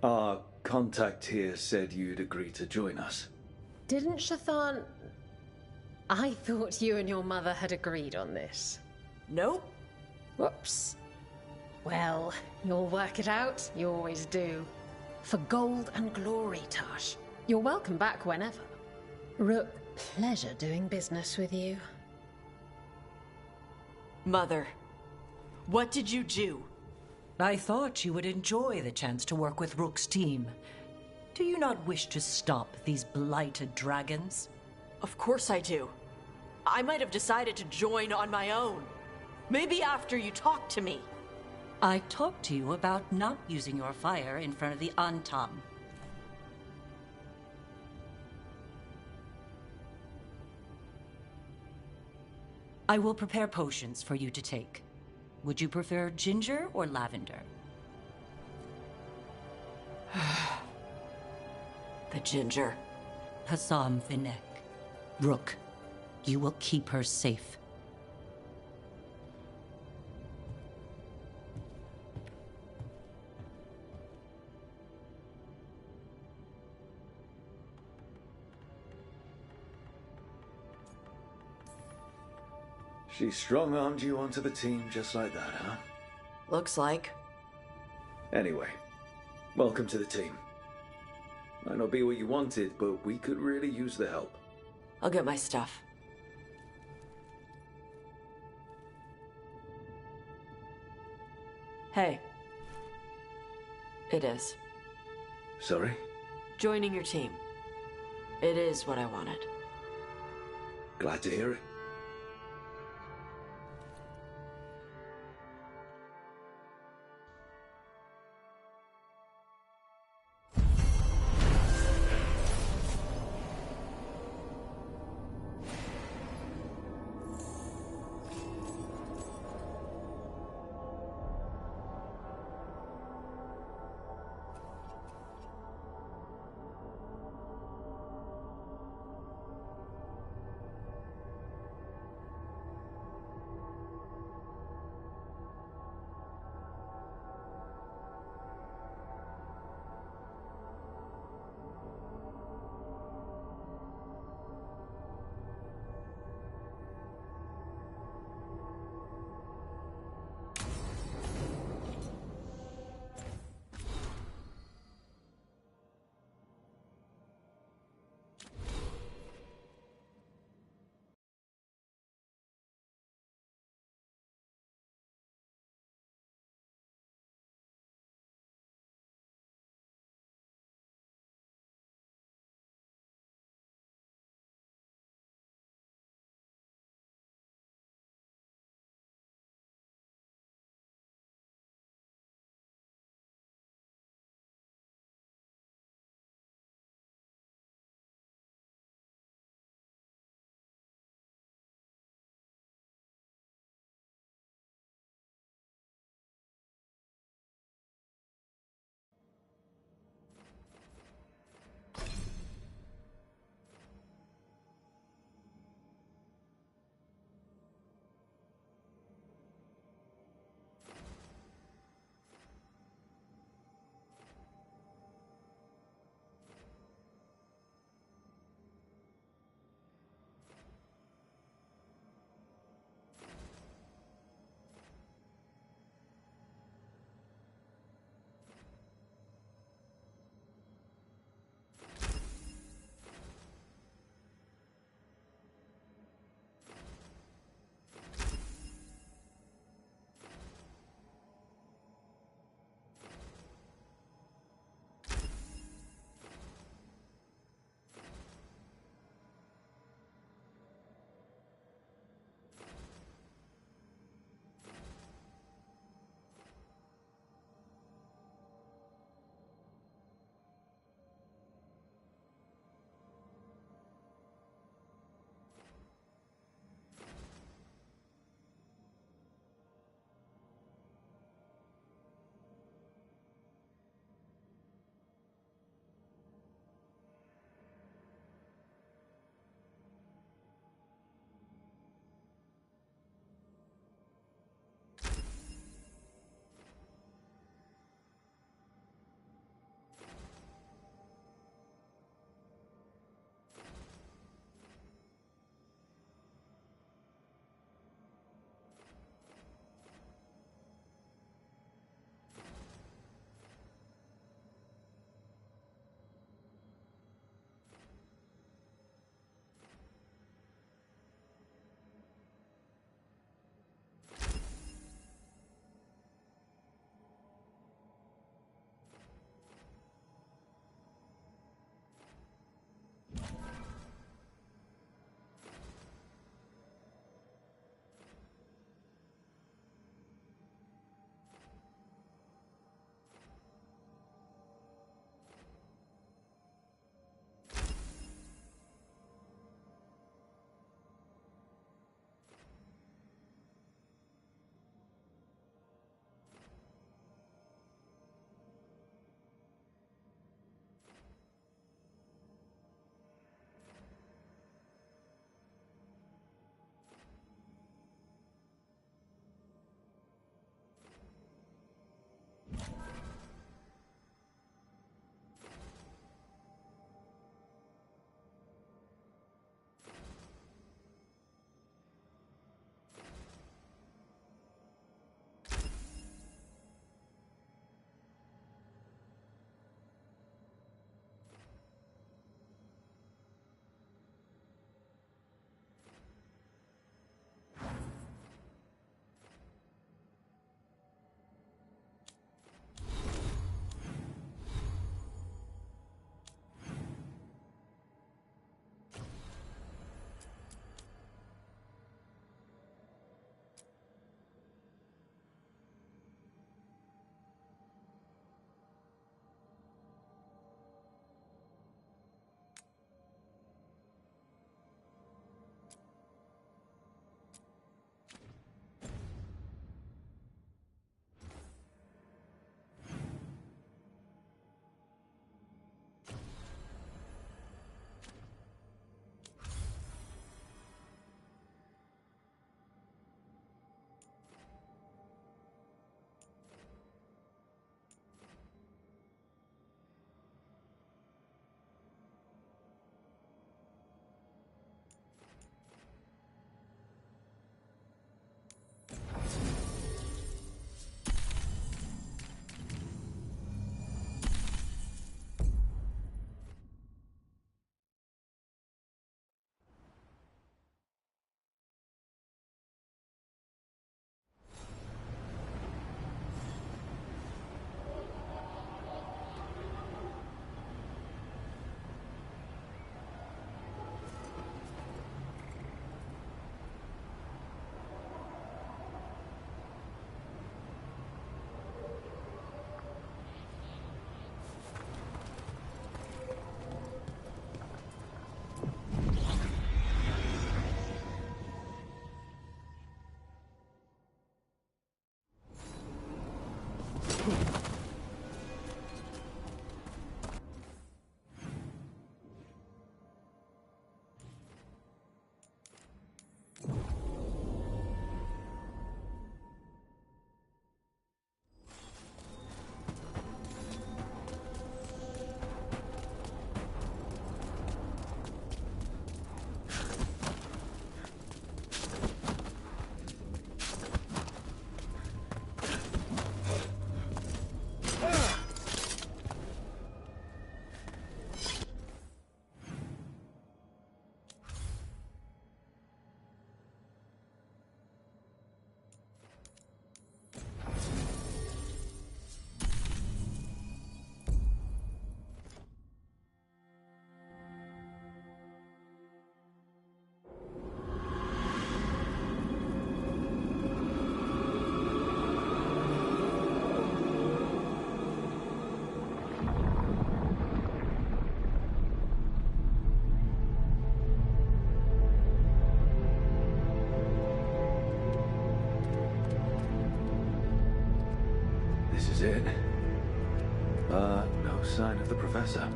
Our contact here said you'd agree to join us. Didn't Shathan... I thought you and your mother had agreed on this. Nope. Whoops. Well, you'll work it out. You always do. For gold and glory, Tosh. You're welcome back whenever. Rook, pleasure doing business with you. Mother, what did you do? I thought you would enjoy the chance to work with Rook's team. Do you not wish to stop these blighted dragons? Of course I do. I might have decided to join on my own. Maybe after you talked to me. I talked to you about not using your fire in front of the Antam. I will prepare potions for you to take. Would you prefer ginger or lavender? The ginger. Hassam Vinek. Rook, you will keep her safe. She strong-armed you onto the team just like that, huh? Looks like. Anyway, welcome to the team. Might not be what you wanted, but we could really use the help. I'll get my stuff. Hey. It is. Sorry? Joining your team. It is what I wanted. Glad to hear it. is it. No sign of the professor.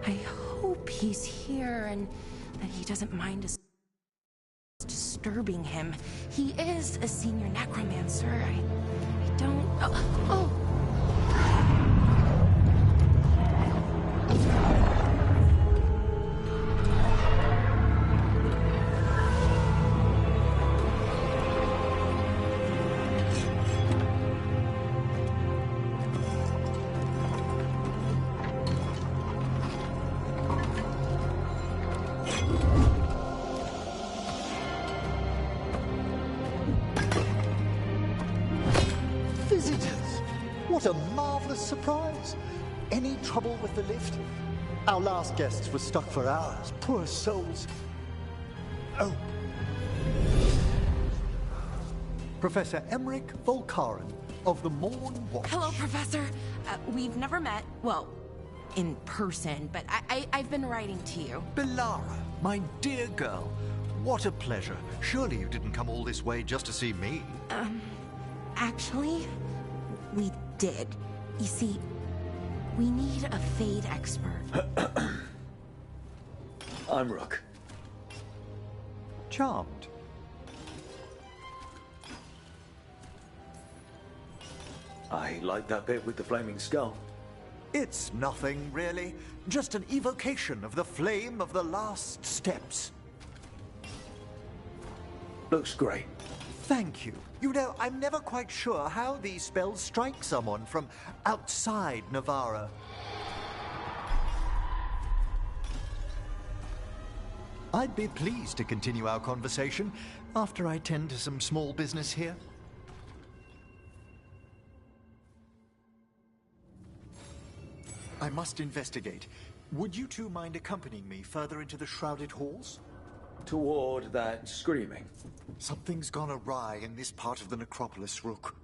I hope he's here and that he doesn't mind us disturbing him. He is a senior necromancer. I don't... Oh! Visitors! What a marvelous surprise! Any trouble with the lift? Our last guests were stuck for hours. Poor souls. Oh. Professor Emmerich Volkaren of the Morn Watch. Hello, Professor. We've never met. Well, in person, but I've been writing to you. Belara, my dear girl. What a pleasure. Surely you didn't come all this way just to see me. Actually, we did. You see, we need a Fade expert. I'm Rook. Charmed. I like that bit with the flaming skull. It's nothing, really. Just an evocation of the flame of the last steps. Looks great. Thank you. You know, I'm never quite sure how these spells strike someone from outside Navarra. I'd be pleased to continue our conversation after I tend to some small business here. I must investigate. Would you two mind accompanying me further into the shrouded halls? Toward that screaming. Something's gone awry in this part of the necropolis, Rook.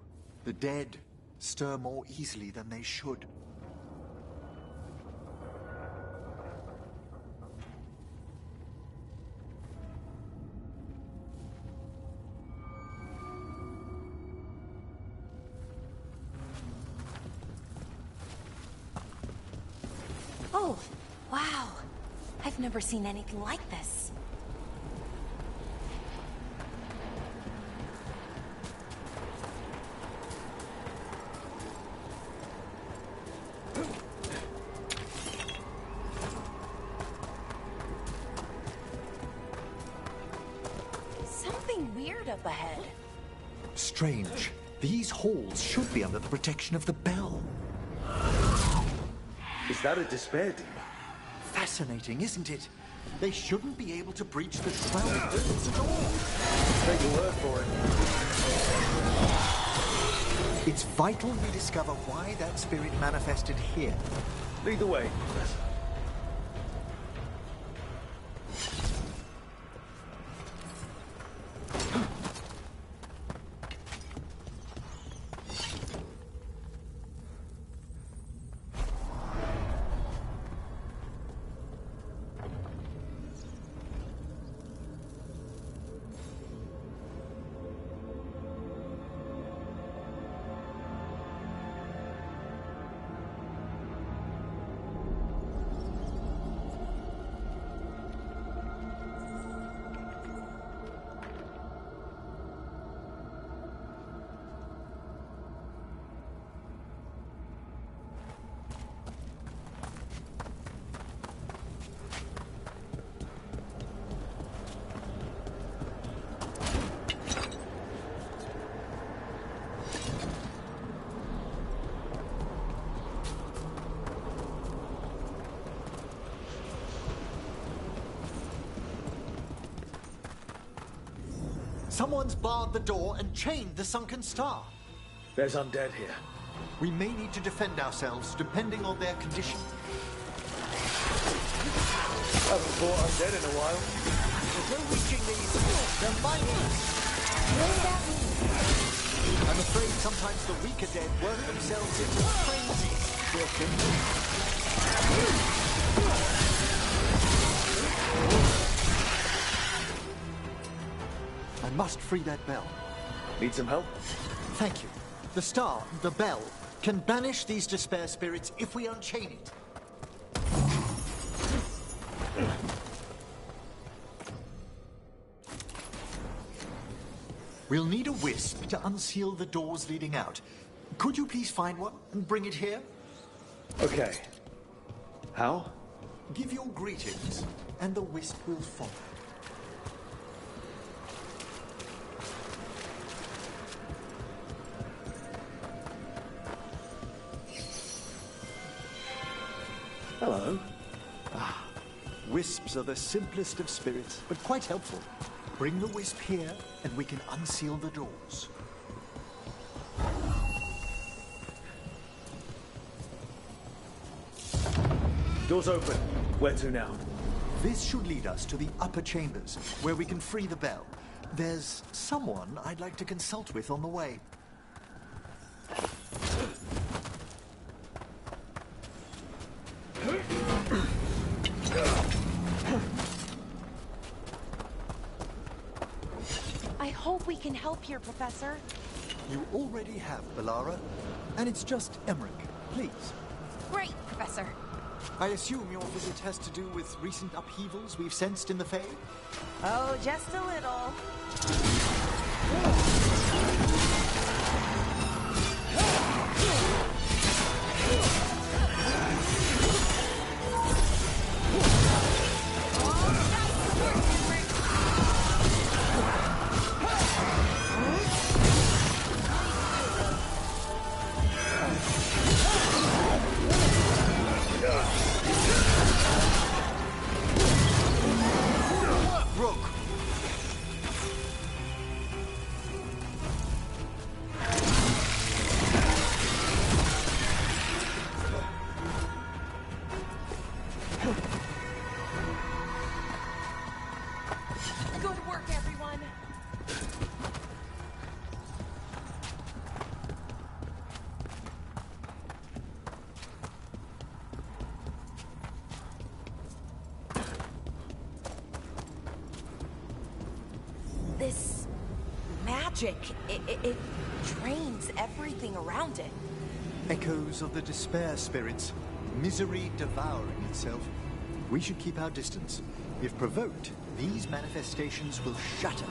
The dead stir more easily than they should. Oh, wow. I've never seen anything like this. Something weird up ahead. Strange. These halls should be under the protection of the bell. Is that a despair demon? Fascinating, isn't it? They shouldn't be able to breach the shroud doors at all. Take your word for it. It's vital we discover why that spirit manifested here. Lead the way, Professor. Someone's barred the door and chained the sunken star. There's undead here. We may need to defend ourselves, depending on their condition. Haven't fought undead in a while. There's no reaching these. They're mindless. I'm afraid sometimes the weaker dead work themselves into frenzy. I must free that bell. Need some help? Thank you. The star, the bell, can banish these despair spirits if we unchain it. We'll need a wisp to unseal the doors leading out. Could you please find one and bring it here? Okay. How? Give your greetings, and the wisp will follow. Hello. Wisps are the simplest of spirits, but quite helpful. Bring the wisp here, and we can unseal the doors. Doors open. Where to now? This should lead us to the upper chambers, where we can free the bell. There's someone I'd like to consult with on the way. I hope we can help here, Professor. You already have, Bellara. And it's just Emmerich. Please. Great, Professor. I assume your visit has to do with recent upheavals we've sensed in the Fae? Oh, just a little. Good work, everyone. This magic, it drains everything around it. Echoes of the despair spirits, misery devouring itself. We should keep our distance. If provoked, these manifestations will shatter.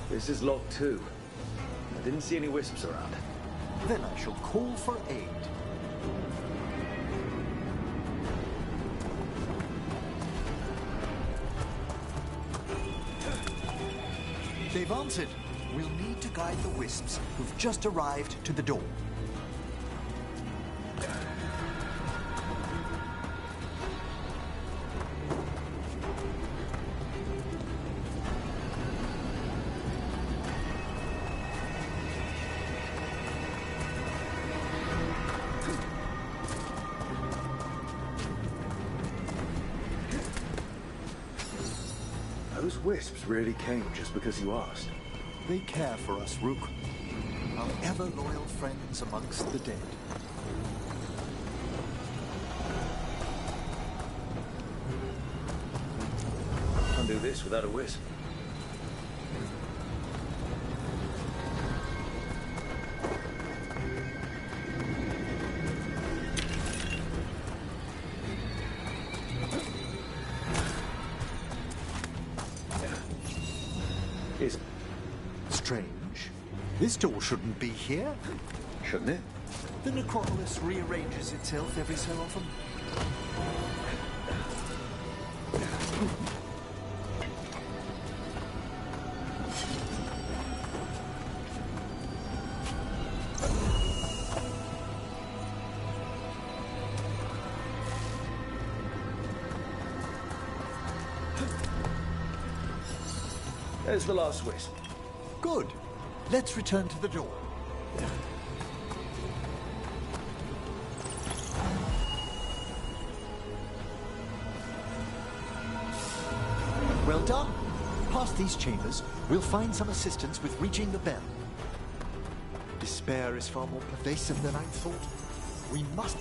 This is locked too. I didn't see any wisps around. Then I shall call for aid. They've answered. We'll need to guide the wisps who've just arrived to the door. Those wisps really came just because you asked. They care for us, Rook. Our ever-loyal friends amongst the dead. Can't do this without a wisp. Strange. This door shouldn't be here. Shouldn't it? The necropolis rearranges itself every so often. There's the last wisp. Good. Let's return to the door. Well done. Past these chambers, we'll find some assistance with reaching the bell. Despair is far more pervasive than I thought. We must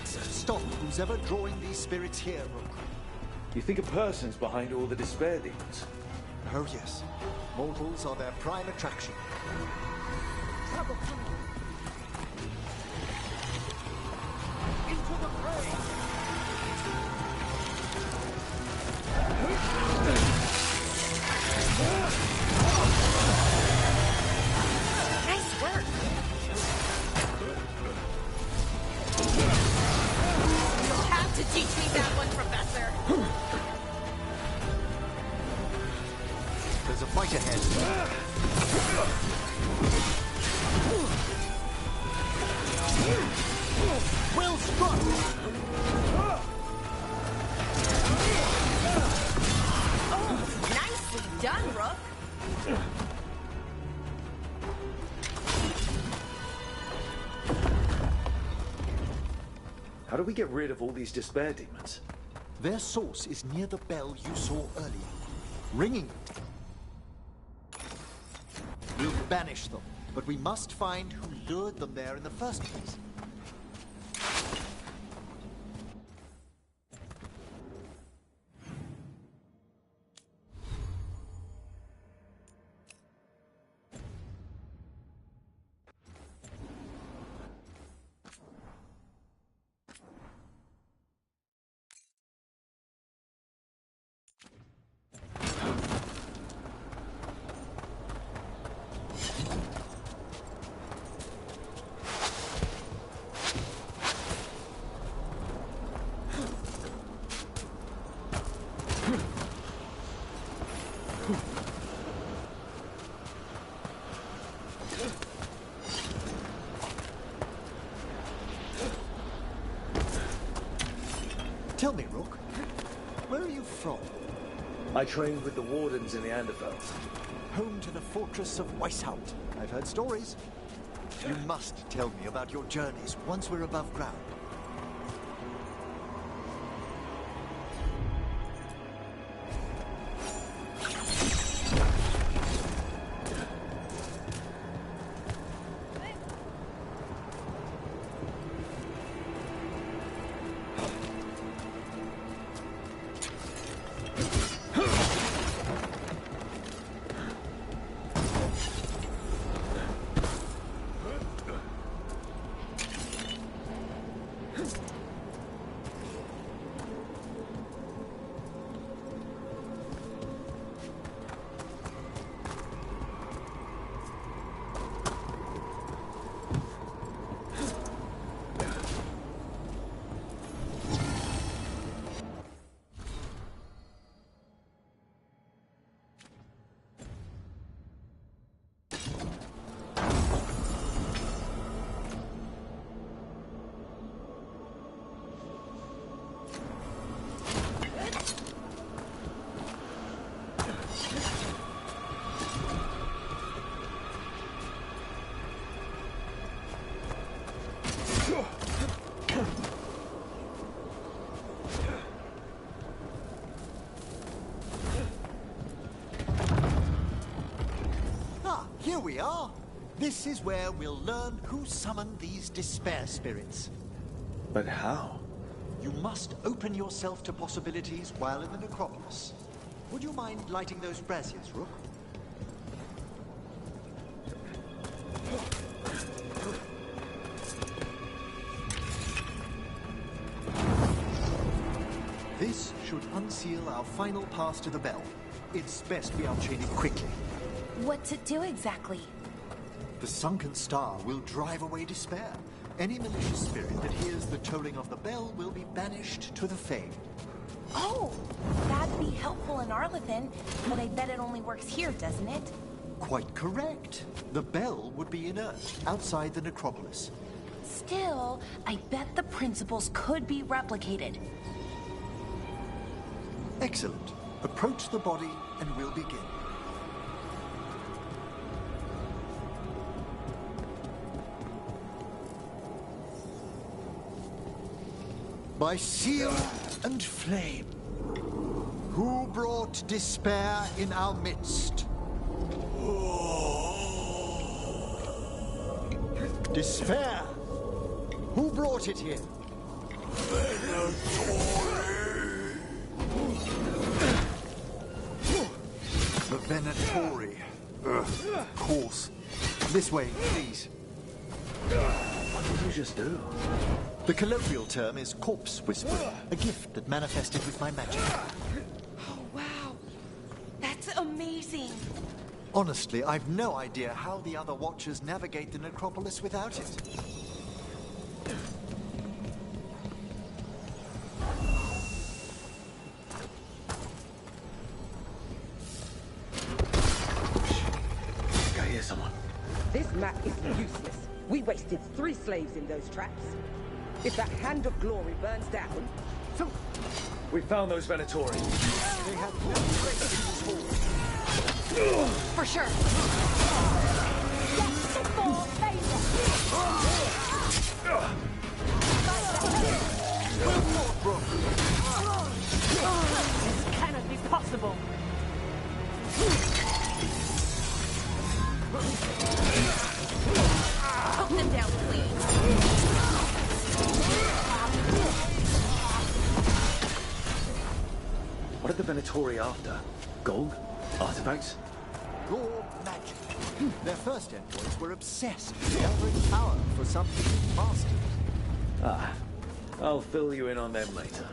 stop who's ever drawing these spirits here, Rook. You think a person's behind all the despair demons? Oh yes. Mortals are their prime attraction. Trouble coming. Into the fray! Nice work! You'll have to teach me that one, Professor! There's a fight ahead. Well struck! Oh, nicely done, Rook! How do we get rid of all these despair demons? Their source is near the bell you saw earlier. Ringing it. We'll banish them, but we must find who lured them there in the first place. Tell me, Rook, where are you from? I trained with the Wardens in the Anderfels. Home to the fortress of Weishaupt. I've heard stories. You must tell me about your journeys once we're above ground. Here we are. This is where we'll learn who summoned these despair spirits. But how? You must open yourself to possibilities while in the necropolis. Would you mind lighting those braziers, Rook? This should unseal our final pass to the bell. It's best we unchain it quickly. What's it do exactly? The sunken star will drive away despair. Any malicious spirit that hears the tolling of the bell will be banished to the Fae. Oh, that'd be helpful in Arlethan, but I bet it only works here, doesn't it? Quite correct. The bell would be inert, outside the necropolis. Still, I bet the principles could be replicated. Excellent. Approach the body and we'll begin. By seal and flame, who brought despair in our midst? Despair! Who brought it here? The Venatori. Of course. This way, please. What did you just do? The colloquial term is corpse whisperer, a gift that manifested with my magic. Oh, wow. That's amazing. Honestly, I've no idea how the other Watchers navigate the necropolis without it. I hear someone. This map is useless. We wasted 3 slaves in those traps. If that Hand of Glory burns down... We found those Venatori. They have no place in this hall. For sure. This cannot be possible. Poke them down, please. What are the Venatori after? Gold? Artifacts? Raw magic. Their first envoys were obsessed, gathering power for something mastered. Ah, I'll fill you in on them later.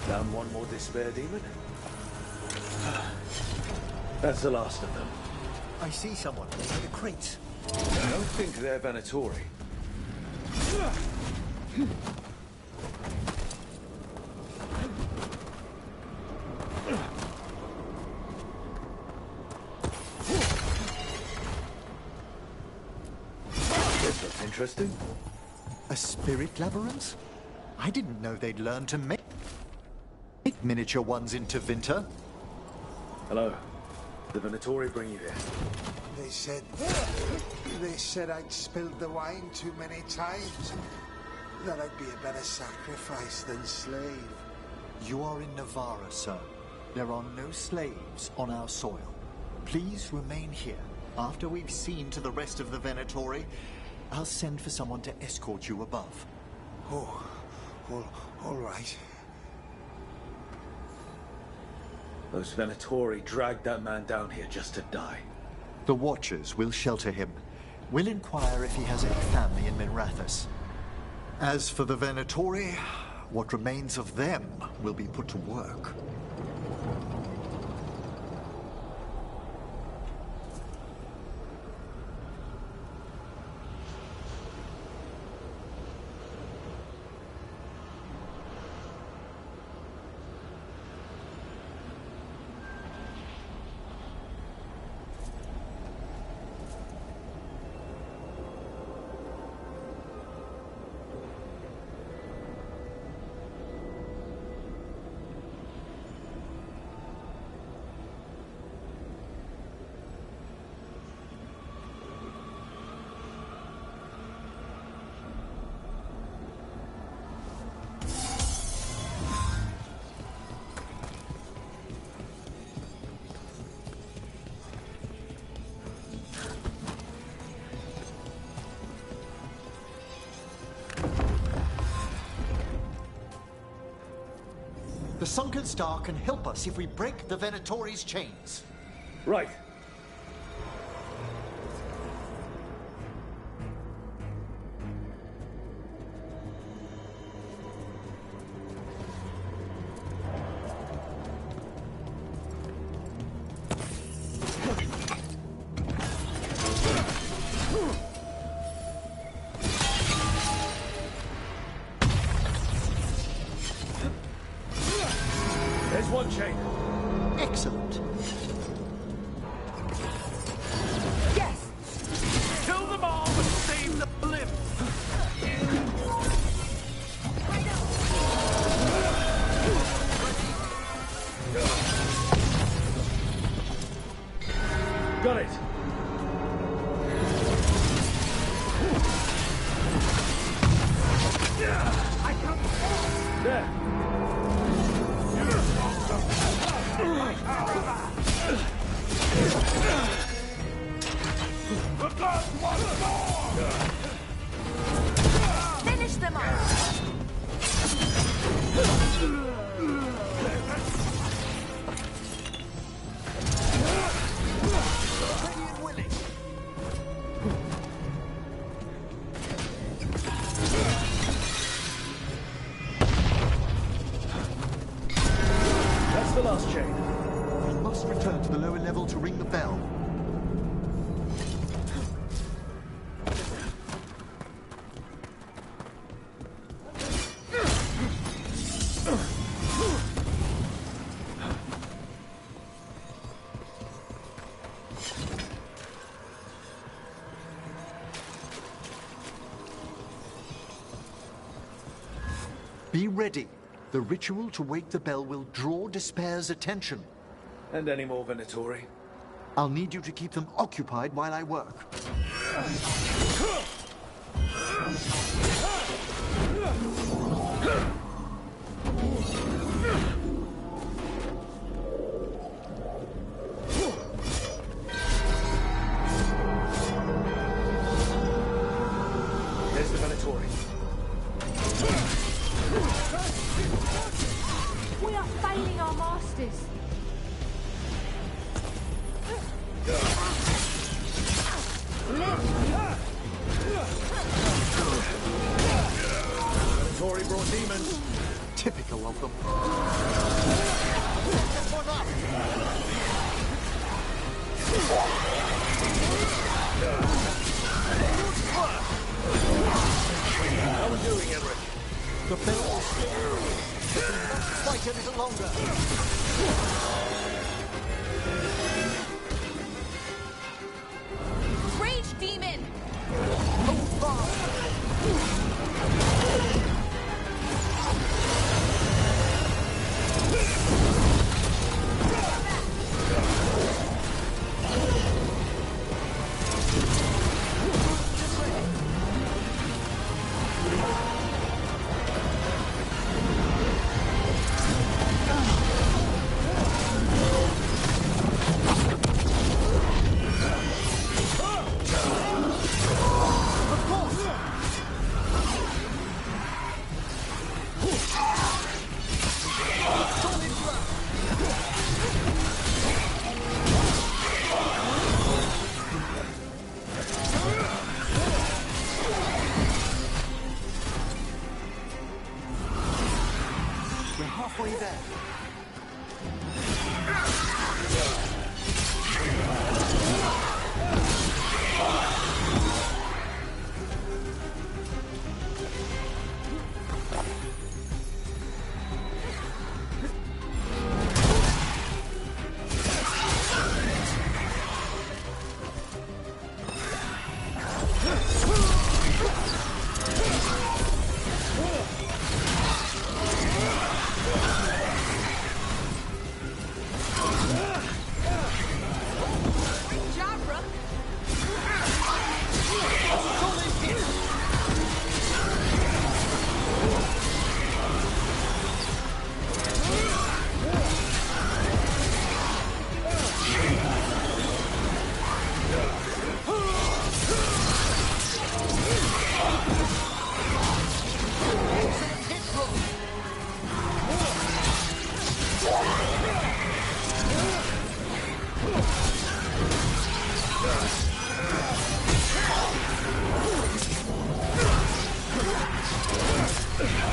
Down one more despair demon. That's the last of them. I see someone by the crates. I don't think they're Venatori. This looks interesting. A spirit labyrinth? I didn't know they'd learn to make miniature ones into Vinter. Hello. The Venatori bring you here. They said I'd spilled the wine too many times. That I'd be a better sacrifice than slave. You are in Navarra, sir. There are no slaves on our soil. Please remain here. After we've seen to the rest of the Venatori, I'll send for someone to escort you above. Oh, all right. Those Venatori dragged that man down here just to die. The Watchers will shelter him. We'll inquire if he has any family in Minrathous. As for the Venatori, what remains of them will be put to work. The Sunken Star can help us if we break the Venatori's chains. Right. Got it. I can't. There. Finish them off! That's the last chain. We must return to the lower level to ring the bell. Be ready. The ritual to wake the bell will draw Despair's attention. And any more Venatori? I'll need you to keep them occupied while I work. There's the Venatori. We are failing our masters. Venatori brought demons. Typical of them. How are we doing, Emmerich? The bell will still. We must fight a little longer. Rage demon! Hold fast! We're halfway there. Great job, Rook!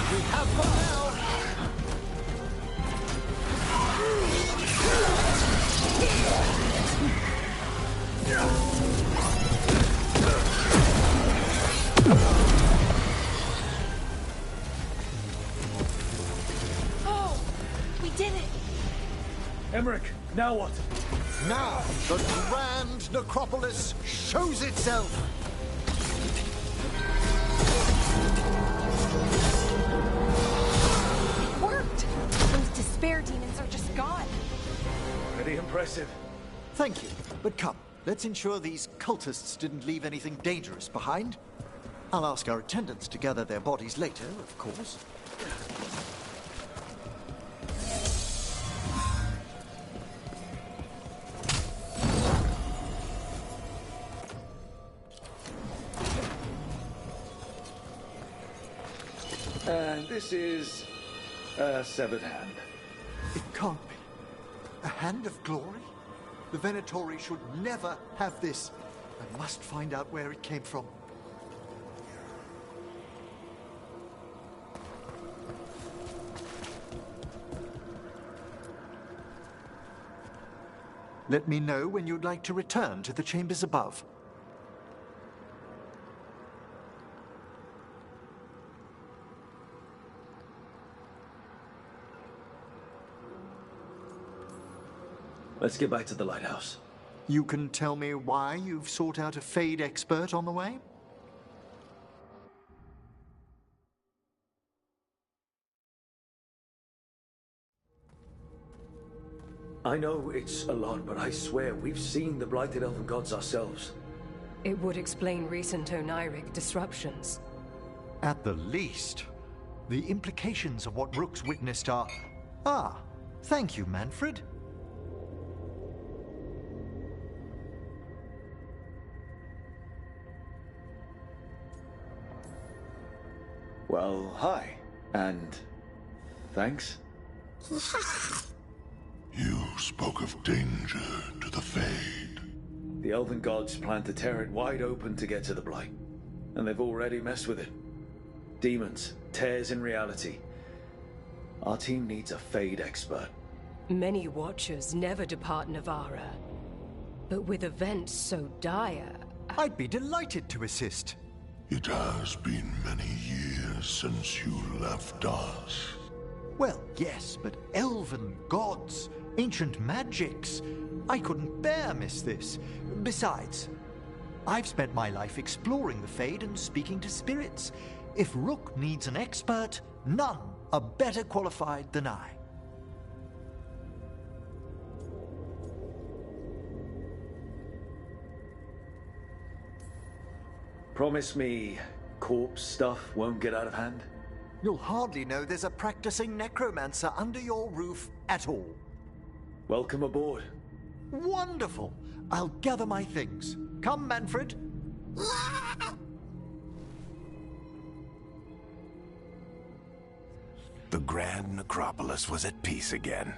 We have one now. Oh! We did it! Emmerich, now what? Now, the grand necropolis shows itself. It worked! Those despair demons are just gone. Pretty impressive. Thank you, but come. Let's ensure these cultists didn't leave anything dangerous behind. I'll ask our attendants to gather their bodies later, of course. And this is a severed hand. It can't be. A hand of glory? The Venatori should never have this. I must find out where it came from. Let me know when you'd like to return to the chambers above. Let's get back to the lighthouse. You can tell me why you've sought out a Fade expert on the way? I know it's a lot, but I swear we've seen the blighted elven gods ourselves. It would explain recent Oniric disruptions. At the least. The implications of what Rook's witnessed are... Ah, thank you, Manfred. Well, hi. And... thanks? You spoke of danger to the Fade. The elven gods plan to tear it wide open to get to the Blight. And they've already messed with it. Demons, tears in reality. Our team needs a Fade expert. Many Watchers never depart Navarra. But with events so dire... I'd be delighted to assist. It has been many years since you left us. Well, yes, but elven gods, ancient magics. I couldn't bear miss this. Besides, I've spent my life exploring the Fade and speaking to spirits. If Rook needs an expert, none are better qualified than I. Promise me corpse stuff won't get out of hand? You'll hardly know there's a practicing necromancer under your roof at all. Welcome aboard. Wonderful. I'll gather my things. Come, Manfred. The Grand Necropolis was at peace again,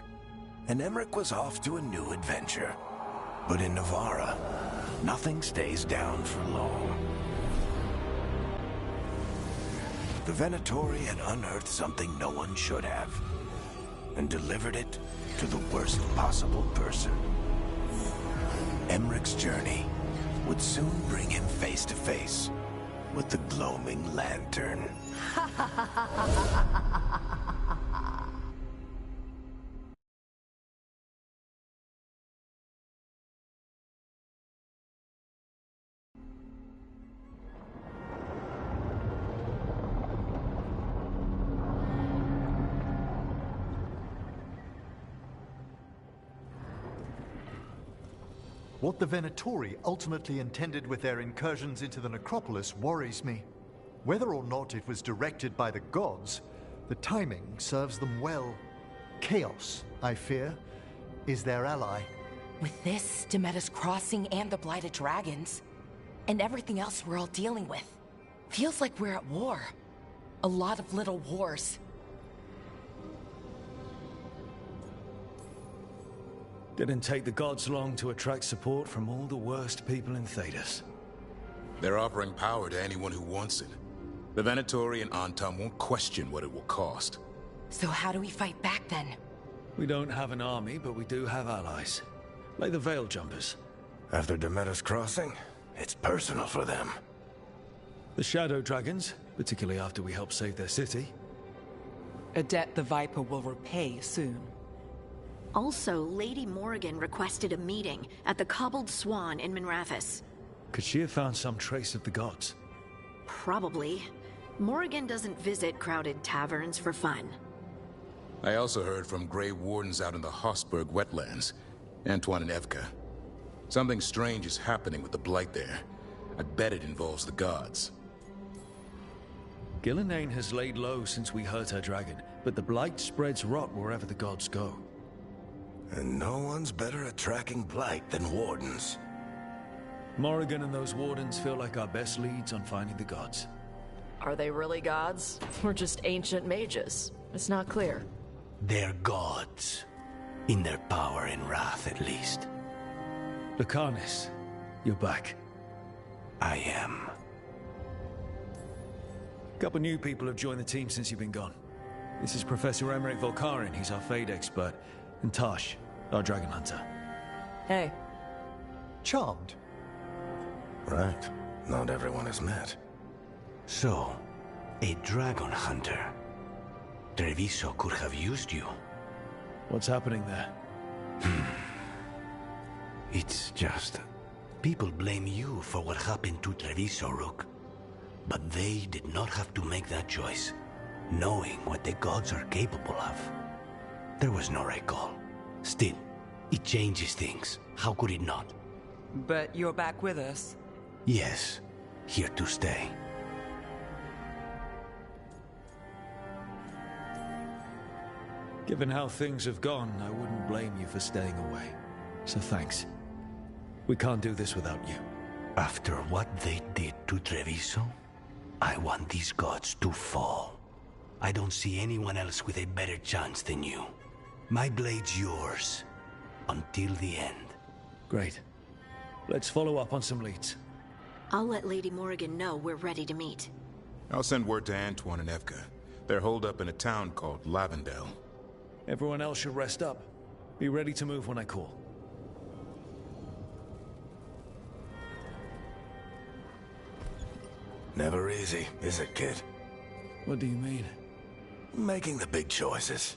and Emmerich was off to a new adventure. But in Navarra, nothing stays down for long. The Venatori had unearthed something no one should have, and delivered it to the worst possible person. Emmerich's journey would soon bring him face to face with the gloaming lantern. What the Venatori ultimately intended with their incursions into the necropolis worries me. Whether or not it was directed by the gods, the timing serves them well. Chaos, I fear, is their ally. With this, Demeter's Crossing and the Blighted Dragons, and everything else we're all dealing with, feels like we're at war. A lot of little wars. Didn't take the gods long to attract support from all the worst people in Thedas. They're offering power to anyone who wants it. The Venatori and Antam won't question what it will cost. So how do we fight back then? We don't have an army, but we do have allies. Like the Veil Jumpers. After Demeter's Crossing, it's personal for them. The Shadow Dragons, particularly after we helped save their city. A debt the Viper will repay soon. Also, Lady Morrigan requested a meeting at the Cobbled Swan in Minrathous. Could she have found some trace of the gods? Probably. Morrigan doesn't visit crowded taverns for fun. I also heard from Grey Wardens out in the Hossberg wetlands, Antoine and Evka. Something strange is happening with the Blight there. I bet it involves the gods. Gillenane has laid low since we hurt her dragon, but the Blight spreads rot wherever the gods go. And no one's better at tracking Blight than Wardens. Morrigan and those Wardens feel like our best leads on finding the gods. Are they really gods? Or just ancient mages? It's not clear. They're gods. In their power and wrath, at least. Lucanus, you're back. I am. A couple new people have joined the team since you've been gone. This is Professor Emmerich Volkarin, he's our Fade expert, and Tosh, our Dragon Hunter. Hey. Charmed. Right. Not everyone has met. So, a Dragon Hunter. Treviso could have used you. What's happening there? It's just... people blame you for what happened to Treviso, Rook. But they did not have to make that choice, knowing what the gods are capable of. There was no right call. Still, it changes things. How could it not? But you're back with us? Yes, here to stay. Given how things have gone, I wouldn't blame you for staying away. So thanks. We can't do this without you. After what they did to Treviso, I want these gods to fall. I don't see anyone else with a better chance than you. My blade's yours. Until the end. Great. Let's follow up on some leads. I'll let Lady Morrigan know we're ready to meet. I'll send word to Antoine and Evka. They're holed up in a town called Lavendel. Everyone else should rest up. Be ready to move when I call. Never easy, is it, kid? What do you mean? Making the big choices,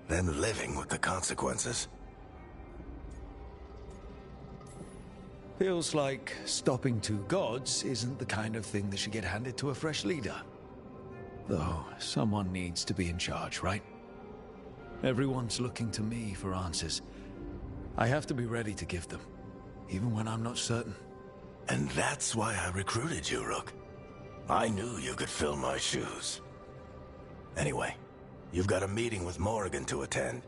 then living with the consequences. Feels like stopping two gods isn't the kind of thing that should get handed to a fresh leader. Though, someone needs to be in charge, right? Everyone's looking to me for answers. I have to be ready to give them, even when I'm not certain. And that's why I recruited you, Rook. I knew you could fill my shoes. Anyway, you've got a meeting with Morrigan to attend,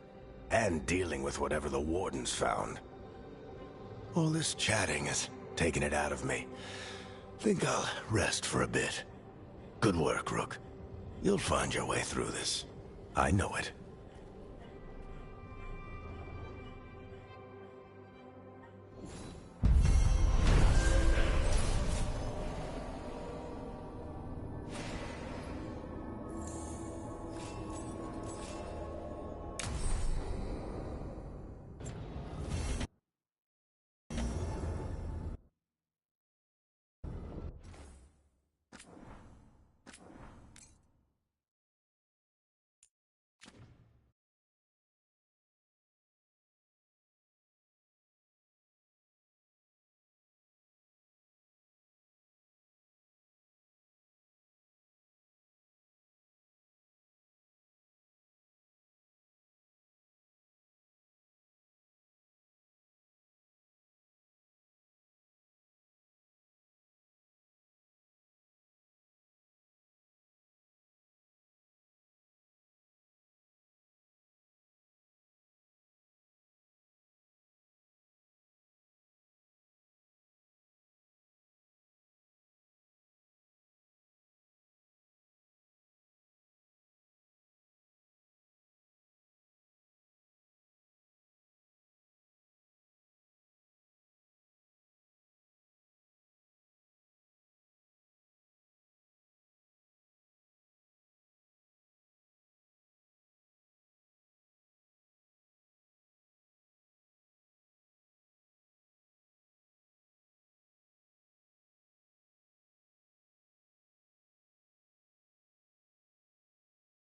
and dealing with whatever the Wardens found. All this chatting is taking it out of me. Think I'll rest for a bit. Good work, Rook. You'll find your way through this. I know it.